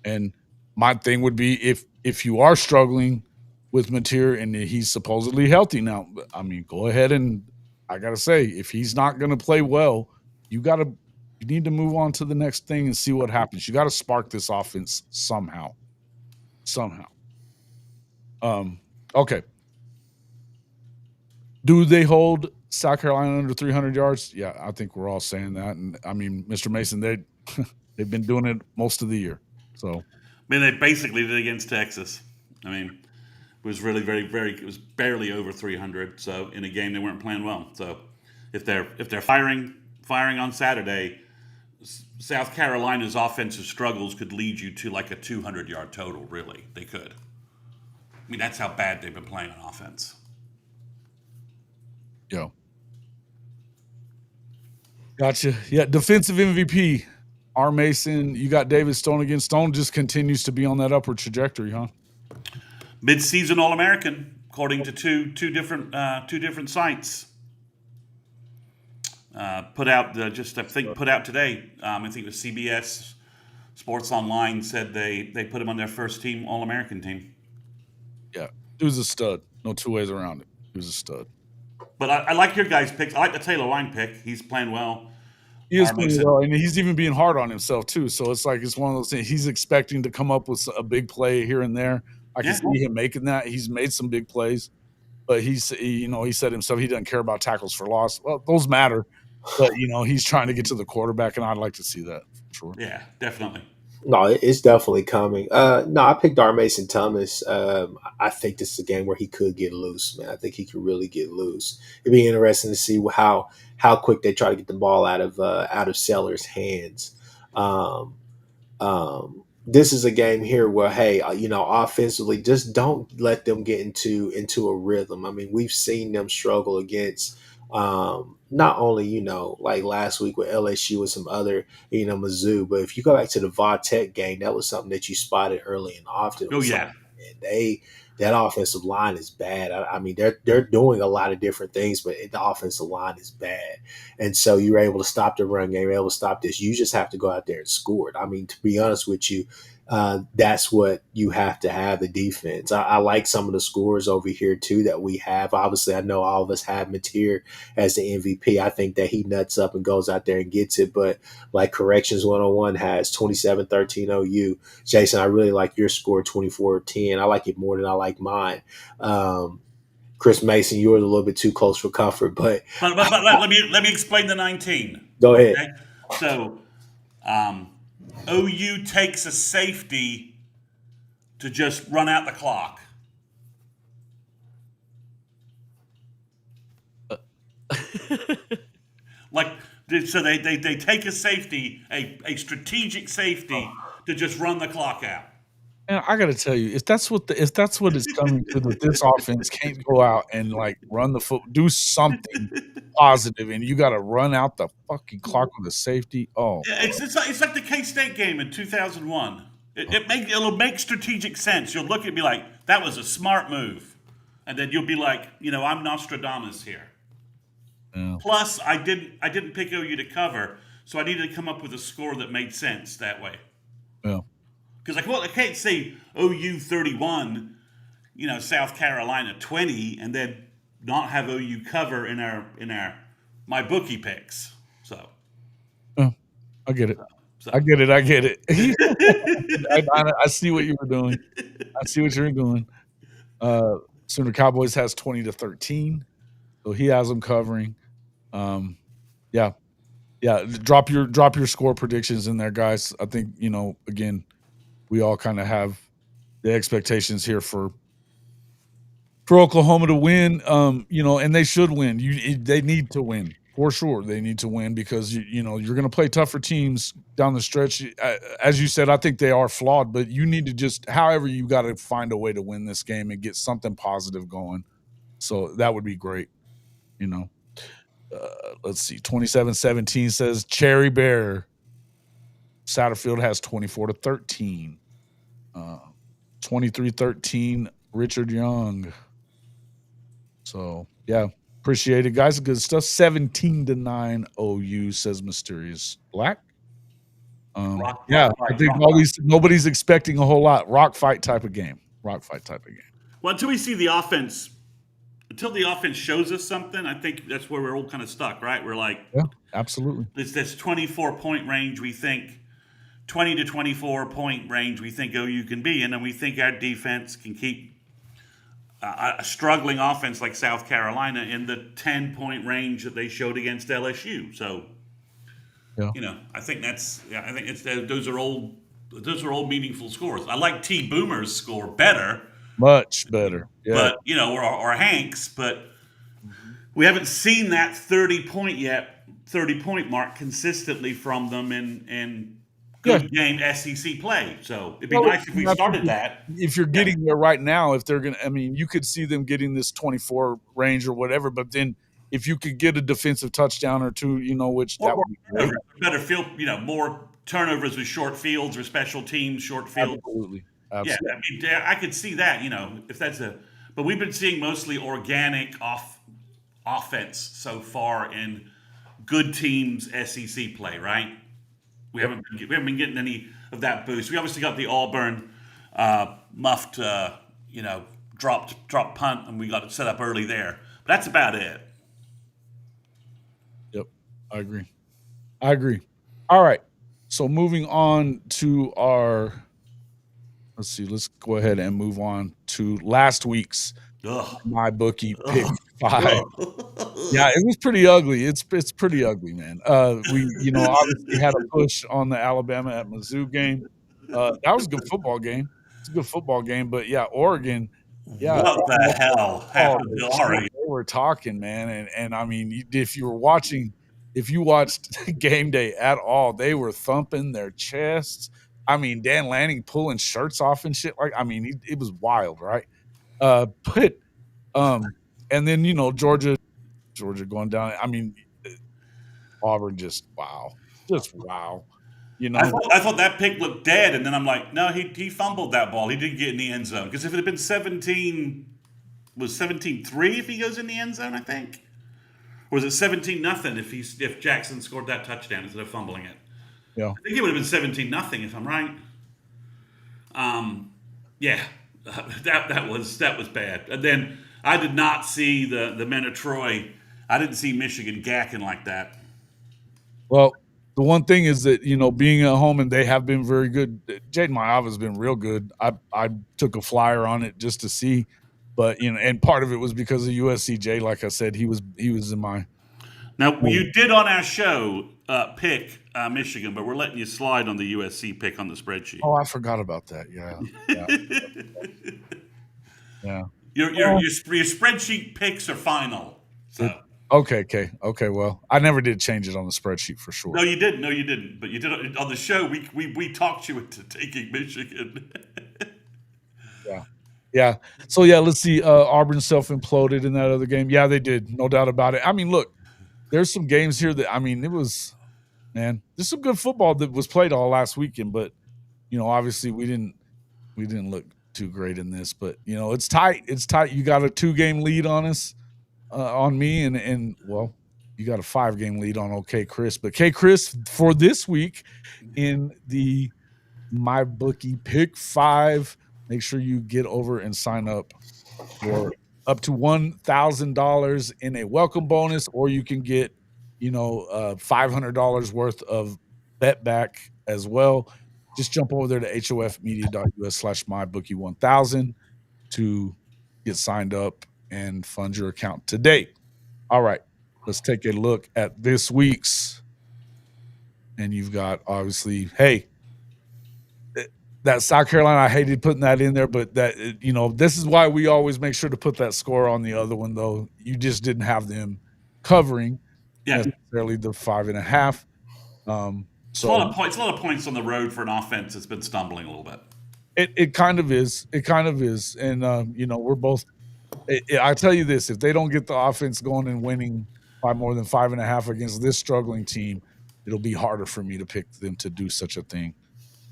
And my thing would be if you are struggling with Mateer and he's supposedly healthy now, I mean, go ahead and I got to say, if he's not going to play well, you need to move on to the next thing and see what happens. You got to spark this offense somehow. Okay. Do they hold South Carolina under 300 yards? Yeah, I think we're all saying that. And I mean, Mr. Mason, they've been doing it most of the year. So, I mean, they basically did it against Texas. I mean, it was really it was barely over 300. So in a game they weren't playing well. So if they're firing on Saturday, South Carolina's offensive struggles could lead you to like a 200-yard total. Really, they could. I mean, that's how bad they've been playing on offense. yeah. Gotcha. Yeah, defensive MVP. R. Mason, you got David Stone again. Stone just continues to be on that upward trajectory, huh? Mid-season All-American, according to two different sites. Put out today. I think it was CBS Sports Online said they put him on their first team All-American team. Yeah, he was a stud. No two ways around it. He was a stud. But I like your guys' picks. I like the Taylor Line pick. He's playing well. He is playing well, and he's even being hard on himself too. So it's like it's one of those things. He's expecting to come up with a big play here and there. I can see him making that. He's made some big plays, but he said himself he doesn't care about tackles for loss. Well, those matter, but he's trying to get to the quarterback, and I'd like to see that for sure. Yeah, definitely. No, it's definitely coming. No, I picked R. Mason Thomas. I think this is a game where he could get loose, man. I think he could really get loose. It'd be interesting to see how quick they try to get the ball out of Sellers' hands. This is a game here where, hey, offensively, just don't let them get into a rhythm. I mean, we've seen them struggle against not only, like last week with LSU and some other, Mizzou, but if you go back to the Va Tech game, that was something that you spotted early and often. Oh, yeah. That offensive line is bad. I mean, they're doing a lot of different things, but the offensive line is bad. And so you're able to stop the run game, you're able to stop this. You just have to go out there and score it. I mean, to be honest with you, that's what you have to have, the defense. I like some of the scores over here, too, that we have. Obviously, I know all of us have Mateer as the MVP. I think that he nuts up and goes out there and gets it. But like Corrections 101 has 27-13 OU. Jason, I really like your score, 24-10. I like it more than I like mine. Chris Mason, you were a little bit too close for comfort. But let me explain the 19. Go ahead. Okay? So OU takes a safety to just run out the clock. So they take a safety, a strategic safety to just run the clock out. And I got to tell you, if that's what it's coming to, that this offense can't go out and like run the foot, do something positive, and you got to run out the fucking clock with a safety. Oh, yeah, it's like the K-State game in 2001. It'll make strategic sense. You'll look at it and be like, that was a smart move, and then you'll be like, I'm Nostradamus here. Yeah. Plus, I didn't pick OU to cover, so I needed to come up with a score that made sense that way. Yeah. Because I can't say OU 31, South Carolina 20, and then not have OU cover in my bookie picks. So, I get it. I get it. I see what you were doing. I see what you're doing. Sooner Cowboys has 20-13, so he has them covering. Yeah. Drop your score predictions in there, guys. I think again, we all kind of have the expectations here for Oklahoma to win, and they should win. They need to win for sure. They need to win because you're going to play tougher teams down the stretch. As you said, I think they are flawed, but you need to just, however, you got to find a way to win this game and get something positive going. So that would be great. Let's see. 27-17 says Cherry Bear. Satterfield has 24-13. 23-13 Richard Young. So yeah, appreciate it, guys. Good stuff. 17-9 OU, says Mysterious Black. I think nobody's expecting a whole lot. Rock fight type of game. Well, until we see the offense until the offense shows us something, I think that's where we're all kind of stuck, right? We're like, Yeah, absolutely. it's this 24-point range we think, 20 to 24-point range we think OU can be, and then we think our defense can keep a struggling offense like South Carolina in the 10-point range that they showed against LSU. So, Yeah, I think I think it's those are old meaningful scores. I like T Boomer's score better, much better. Yeah. but or Hank's, but Mhm. we haven't seen that 30-point mark consistently from them in Yeah. good game SEC play. So it'd be Well, nice if we started that. if you're Yeah. getting there right now, if they're gonna, I mean, you could see them getting this 24 range or whatever. But then, if you could get a defensive touchdown or two, which that More would be great. turnovers, better field, more turnovers with short fields or special teams, short fields. Absolutely, Yeah, absolutely. I mean, I could see that, if that's but we've been seeing mostly organic offense so far in good teams SEC play, right? We haven't been getting any of that boost. We obviously got the Auburn muffed, dropped punt, and we got it set up early there. But that's about it. Yep, I agree. I agree. All right. So moving on to let's see. Let's go ahead and move on to last week's Ugh. my bookie pick Ugh. 5. Yeah, it was pretty ugly. It's pretty ugly, man. We obviously had a push on the Alabama at Mizzou game. That was a good football game. It's a good football game, but yeah, Oregon. Yeah, What the hell happened to Ari? they were talking, man, and I mean, if you watched game day at all, they were thumping their chests. I mean, Dan Lanning pulling shirts off and shit. Like, I mean, it was wild, right? But and then Georgia going down. I mean, Auburn just wow. I thought that pick looked dead, and then I'm like, no, he fumbled that ball. He didn't get in the end zone because if it had been 17-3 if he goes in the end zone, I think, or was it 17-0 if Jackson scored that touchdown instead of fumbling it? Yeah. I think it would have been 17-0 if I'm right. Yeah, that was bad. And then I did not see the men of Troy. I didn't see Michigan gacking like that. Well, the one thing is that being at home and they have been very good. Jaden Mayava has been real good. I took a flyer on it just to see, but and part of it was because of USCJ. Like I said, he was in my. Now you did on our show pick Michigan, but we're letting you slide on the USC pick on the spreadsheet. Oh, I forgot about that. Yeah. Yeah. Your spreadsheet picks are final. So. Okay. Well, I never did change it on the spreadsheet for sure. No, you didn't. But you did it on the show. We talked you into taking Michigan. Yeah. So yeah, let's see. Auburn self-imploded in that other game. Yeah, they did, no doubt about it. I mean, look, there's some games here that it was, man, there's some good football that was played all last weekend, but obviously we didn't look too great in this. But it's tight. It's tight. You got a 2-game lead on us. On me and well, you got a 5-game lead on Kchris. But Kchris for this week in the my bookie pick 5, make sure you get over and sign up for up to $1,000 in a welcome bonus, or you can get $500 worth of bet back as well. Just jump over there to hofmedia.us/mybookie1000 to get signed up and fund your account today. All right, let's take a look at this week's. And you've got, obviously, hey, that South Carolina, I hated putting that in there, but that, this is why we always make sure to put that score on the other one, though. You just didn't have them covering necessarily the 5.5. It's a lot of points. A lot of points on the road for an offense that's been stumbling a little bit. It kind of is. And we're both. I tell you this: if they don't get the offense going and winning by more than 5.5 against this struggling team, it'll be harder for me to pick them to do such a thing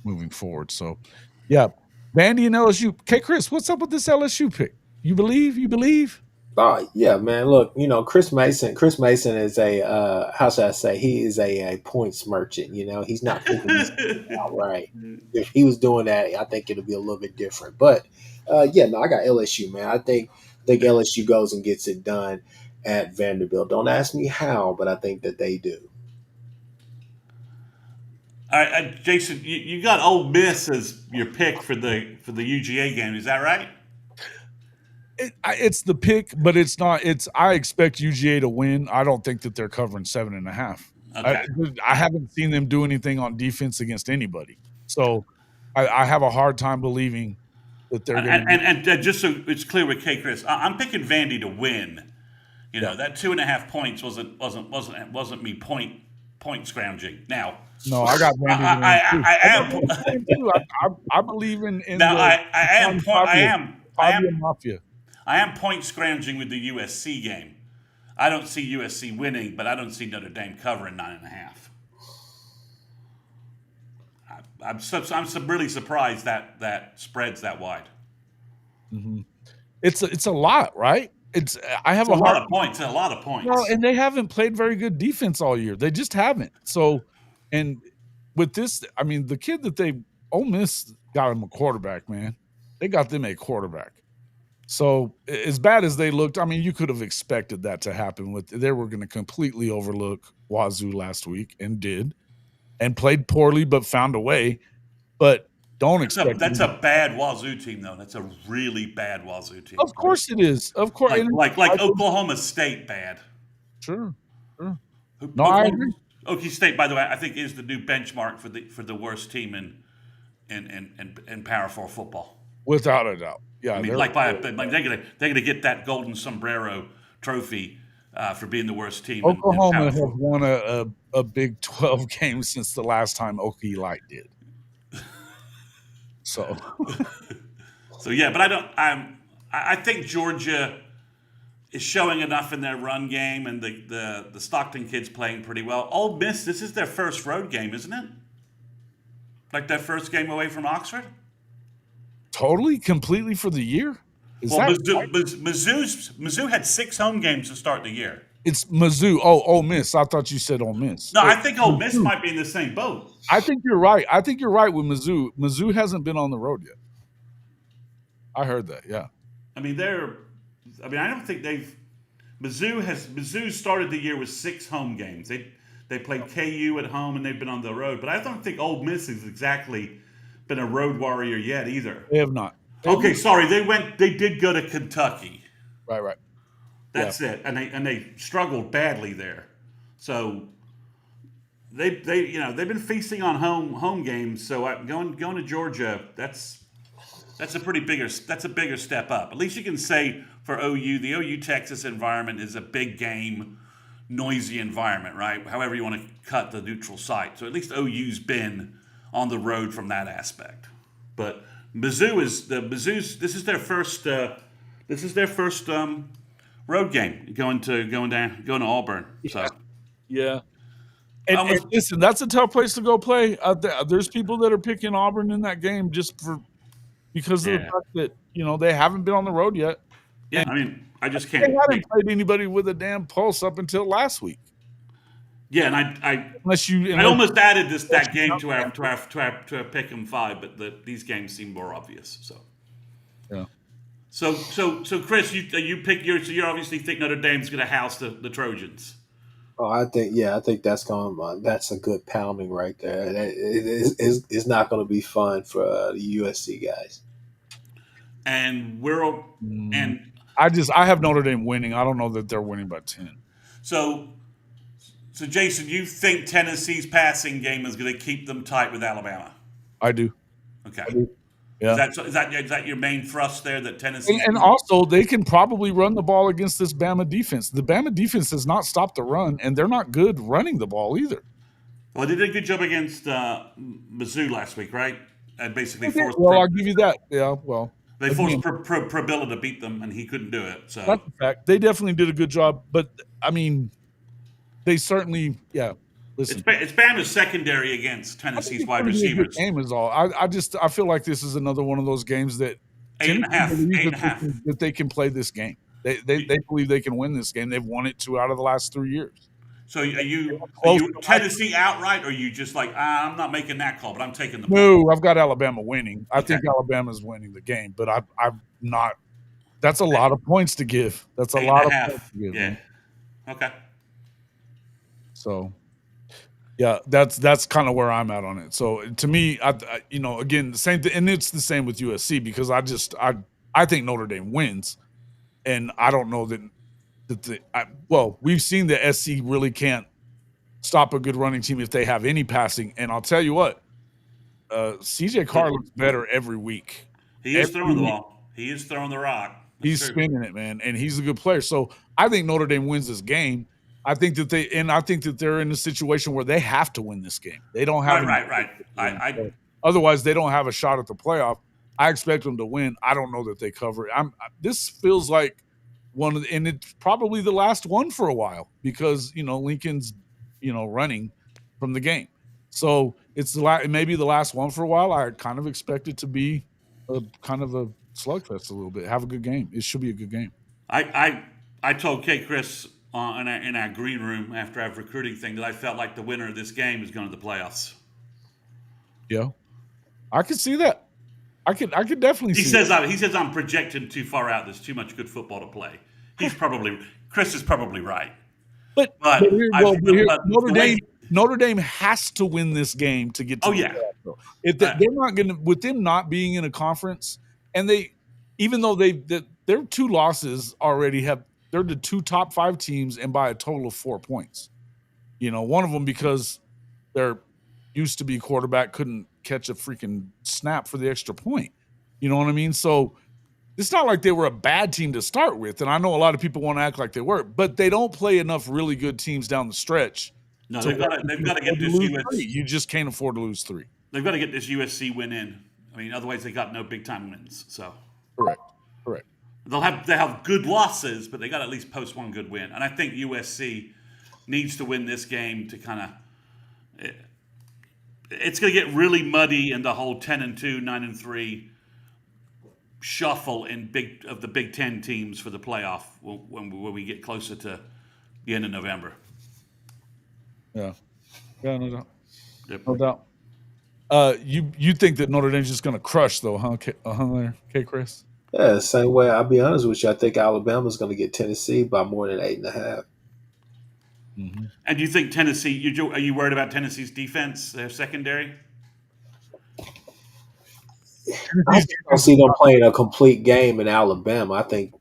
moving forward. So, yeah, Vandy and LSU. Kchris, what's up with this LSU pick? You believe? Oh yeah, man. Look, Chris Mason. Chris Mason is a how should I say? He is a points merchant. He's not thinking he's outright. If he was doing that, I think it'll be a little bit different. But I got LSU, man. I think I think LSU goes and gets it done at Vanderbilt. Don't ask me how, but I think that they do. All right, Jason, you got Ole Miss as your pick for the UGA game. Is that right? It's the pick, but it's not. I expect UGA to win. I don't think that they're covering 7.5. Okay. I haven't seen them do anything on defense against anybody, so I have a hard time believing that they're going to. And just so it's clear with Kchris, I'm picking Vandy to win. You know, that 2.5 points wasn't me point scrounging. Now, no, I got Vandy. I am. I believe in Now the, I am Mafia. I am point scrounging with the USC game. I don't see USC winning, but I don't see Notre Dame covering 9.5. I'm really surprised that spreads that wide. Mm-hmm. It's a lot, right? I have a lot of points. A lot of points. No, and they haven't played very good defense all year. They just haven't. So, and with this, I mean, the kid that Ole Miss got him a quarterback, man. They got them a quarterback. So as bad as they looked, I mean, you could have expected that to happen. They were going to completely overlook Wazoo last week and did, and played poorly, but found a way. But don't expect that's a bad Wazoo team, though. That's a really bad Wazoo team. Of course it is. Of course, like Oklahoma State bad. Sure. No, I agree. Okie State, by the way, I think is the new benchmark for the worst team in Power 4 football. Without a doubt. Yeah, I mean, they're gonna get that golden sombrero trophy for being the worst team. Oklahoma has won a Big 12 game since the last time Okie Light did. So yeah, but I think Georgia is showing enough in their run game, and the Stockton kids playing pretty well. Ole Miss, this is their first road game, isn't it? Like their first game away from Oxford. Totally, completely for the year. Mizzou had 6 home games to start the year. It's Mizzou. Oh, Ole Miss. I thought you said Ole Miss. No, I think Ole Miss might be in the same boat. I think you're right. With Mizzou. Mizzou hasn't been on the road yet. I heard that. Yeah. I mean, I don't think they've. Mizzou started the year with 6 home games. They played KU at home and they've been on the road. But I don't think Ole Miss has exactly been a road warrior yet either. They have not. Okay, sorry. They did go to Kentucky. Right. That's it. And they struggled badly there. So they've been feasting on home games. So going to Georgia, that's a bigger step up. At least you can say for OU, the OU Texas environment is a big game, noisy environment, right? However you want to cut the neutral site. So at least OU's been on the road from that aspect. But Mizzou's this is their first road game going to Auburn. So yeah. And listen, that's a tough place to go play. There's people that are picking Auburn in that game because of the fact that they haven't been on the road yet. Yeah, I mean, I just can't. They haven't played anybody with a damn pulse up until last week. Yeah, and I almost added that game to our pick 'em 5, but these games seem more obvious. So yeah. So Chris, you obviously think Notre Dame's going to house the Trojans. Oh, I think that's a good pounding right there. It's not going to be fun for the USC guys. And I have Notre Dame winning. I don't know that they're winning by 10. So Jason, you think Tennessee's passing game is going to keep them tight with Alabama? I do. Okay. I do. Yeah. Is that your main thrust there, that Tennessee? And also, they can probably run the ball against this Bama defense. The Bama defense has not stopped the run, and they're not good running the ball either. Well, they did a good job against Mizzou last week, right? And basically forced. Well, I'll give you that. Yeah, well. They forced Probilla to beat them, and he couldn't do it. So that's a fact. They definitely did a good job, but I mean, they certainly, yeah. Listen, it's Bama's secondary against Tennessee's wide receivers. Game is all. I feel like this is another one of those games that 8.5 that they can play this game. They believe they can win this game. They've won it 2 out of the last 3 years. So are you Tennessee outright, or are you just like, I'm not making that call, but I'm taking the ball? No, I've got Alabama winning. I think Alabama's winning the game, but I'm not That's a lot of points to give. That's a Eight and lot a of points half. to give, Yeah. man. Okay. So yeah, that's kind of where I'm at on it. So to me, again, the same thing, and it's the same with USC because I think Notre Dame wins, and I don't know well, we've seen the SC really can't stop a good running team if they have any passing, and I'll tell you what, CJ But Carr looks better every week. he is Every throwing the week. ball. He is throwing the rock. That's He's true. spinning it, man, and he's a good player. So I think Notre Dame wins this game. I think that they're in a situation where they have to win this game. They don't have any Right. I so otherwise they don't have a shot at the playoff. I expect them to win. I don't know that they cover it. This feels like and it's probably the last one for a while because Lincoln's running from the game. So it's maybe the last one for a while. I kind of expect it to be a kind of a slugfest a little bit. Have a good game. It should be a good game. I told Kchris in our green room after our recruiting thing that I felt like the winner of this game is going to the playoffs. Yeah, I could see that. I could definitely He see says that. he says I'm projecting too far out. There's too much good football to play. Chris is probably right. But But Notre the way Dame Notre Dame has to win this game to get to oh the yeah, playoff. Though. If they're not going to, with them not being in a conference, and even though their two losses already they're the two top 5 teams and by a total of 4 points. One of them because their used to be quarterback couldn't catch a freaking snap for the extra point. You know what I mean? So it's not like they were a bad team to start with, and I know a lot of people want to act like they were, but they don't play enough really good teams down the stretch. No, they've got to get this USC. You just can't afford to lose 3. They've got to get this USC win in. I mean, otherwise they got no big time wins. So correct. They'll have good losses, but they got to at least post one good win. And I think USC needs to win this game to kind of. It's going to get really muddy in the whole 10-2, 9-3 shuffle in the Big Ten teams for the playoff when we get closer to the end of November. Yeah, no doubt. Yep. No doubt. You think that Notre Dame's just going to crush though, huh? Kchris? Yeah, same way. I'll be honest with you. I think Alabama's going to get Tennessee by more than 8.5. Mm-hmm. And do you think Tennessee? Are you worried about Tennessee's defense, their secondary? I don't see them playing a complete game in Alabama. I think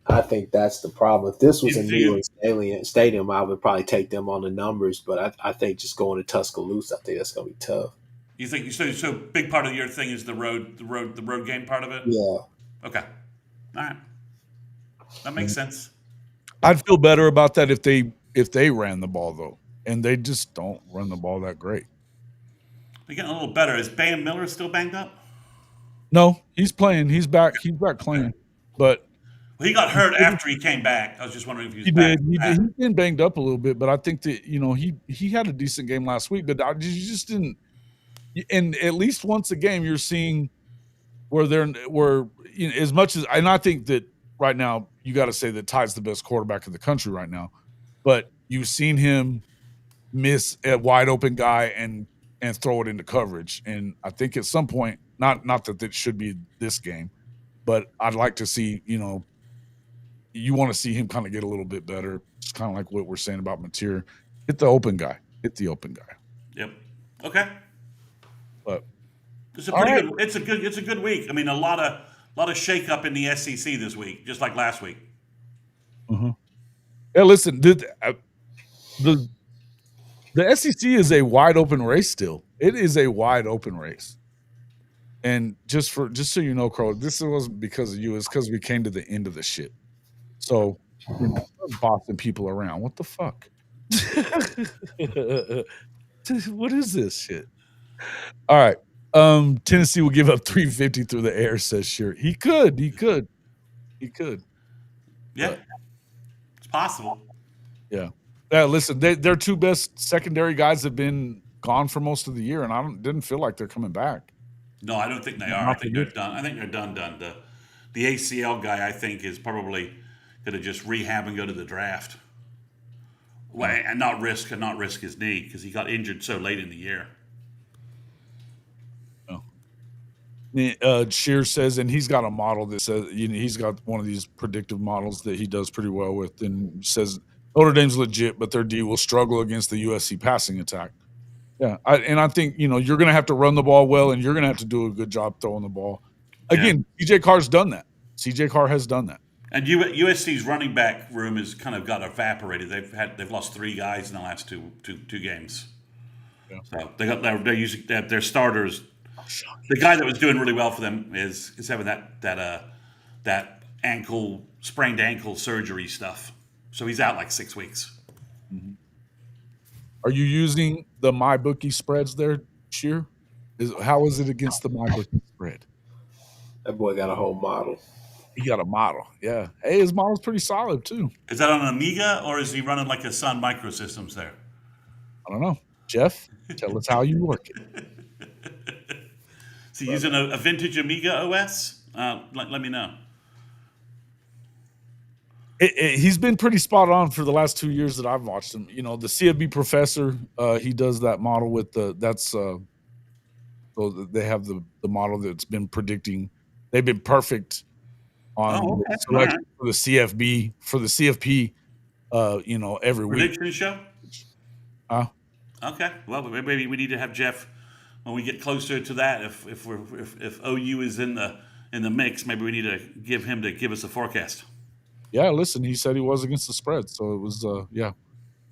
that's the problem. If this was a New England stadium, I would probably take them on the numbers. But I think just going to Tuscaloosa, I think that's going to be tough. You think so? Big part of your thing is the road game part of it. Yeah. Okay. All right. That makes sense. I'd feel better about that if they ran the ball though, and they just don't run the ball that great. They're getting a little better. Is Bam Miller still banged up? No, he's playing. He's back. He's back playing. But he got hurt after he came back. I was just wondering if he was back. He's been banged up a little bit, but I think that he had a decent game last week. But you just didn't. And at least once a game, you're seeing where as much as, and I think that right now you got to say that Ty's the best quarterback in the country right now. But you've seen him miss a wide open guy and throw it into coverage. And I think at some point, not that it should be this game, but I'd like to see, you want to see him kind of get a little bit better. It's kind of like what we're saying about Mateer. Hit the open guy. Yep. Okay. But it's a pretty good. It's a good week. I mean, a lot of shakeup in the SEC this week, just like last week. Mm-hmm. Yeah, listen, the SEC is a wide open race still. It is a wide open race. And just so you know, Crow, this wasn't because of you. It's because we came to the end of the shit. So, bossing people around. What the fuck? What is this shit? All right. Tennessee will give up 350 through the air, says Shear. He could. Yeah. It's possible. Yeah. Yeah, listen, their two best secondary guys have been gone for most of the year, and I didn't feel like they're coming back. No, I don't think they are. I think they're done. I think they're done. The ACL guy, I think, is probably going to just rehab and go to the draft. Well, and not risk his knee because he got injured so late in the year. Oh. Shear says, and he's got a model that says, he's got one of these predictive models that he does pretty well with, and says Notre Dame's legit, but their D will struggle against the USC passing attack. Yeah, I think you're going to have to run the ball well, and you're going to have to do a good job throwing the ball. Again, CJ Carr's done that. CJ Carr has done that. And USC's running back room has kind of got evaporated. They've lost 3 guys in the last two games. Yeah. So they're using their starters. The guy that was doing really well for them is having that sprained ankle surgery stuff. So he's out like 6 weeks. Mm-hmm. Are you using the MyBookie spreads there, Sheer? How is it against the MyBookie spread? That boy got a whole model. He got a model. Yeah. Hey, his model's pretty solid too. Is that on Amiga or is he running like a Sun Microsystems there? I don't know. Jeff, tell us how you work it. Is he using a vintage Amiga OS? Let me know. He's been pretty spot on for the last 2 years that I've watched him. The CFB professor, he does that model with so they have the model that's been predicting. They've been perfect on selection for the CFP, every week. Prediction show? Okay. Well, maybe we need to have Jeff when we get closer to that. If OU is in the mix, maybe we need to give us a forecast. Yeah, listen, he said he was against the spread, so it was yeah.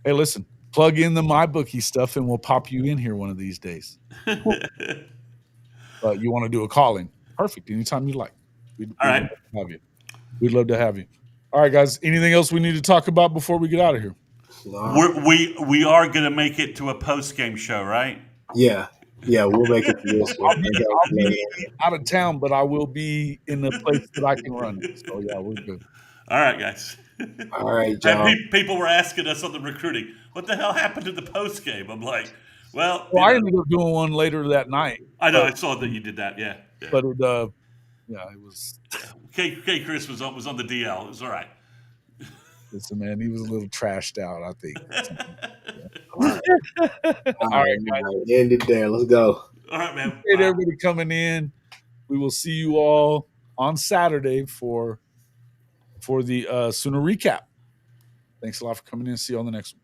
Hey, listen, plug in the MyBookie stuff, and we'll pop you in here one of these days. You want to do a call-in? Perfect. Anytime you like. All right. We'd love to have you. All right, guys. Anything else we need to talk about before we get out of here? We are going to make it to a post-game show, right? Yeah, we'll make it to this one. I'll be out of town, but I will be in the place that I can run it. So, yeah, we're good. All right, guys. All right, John. People were asking us on the recruiting, what the hell happened to the post-game? I'm like, well, I ended up doing one later that night. I know. I saw that you did that, yeah. But it was. Kchris was on the DL. It was all right. Listen, man, he was a little trashed out, I think. All right, guys. End it there. Let's go. All right, man. Appreciate everybody coming in. We will see you all on Saturday for the Sooner recap. Thanks a lot for coming in. See you on the next one.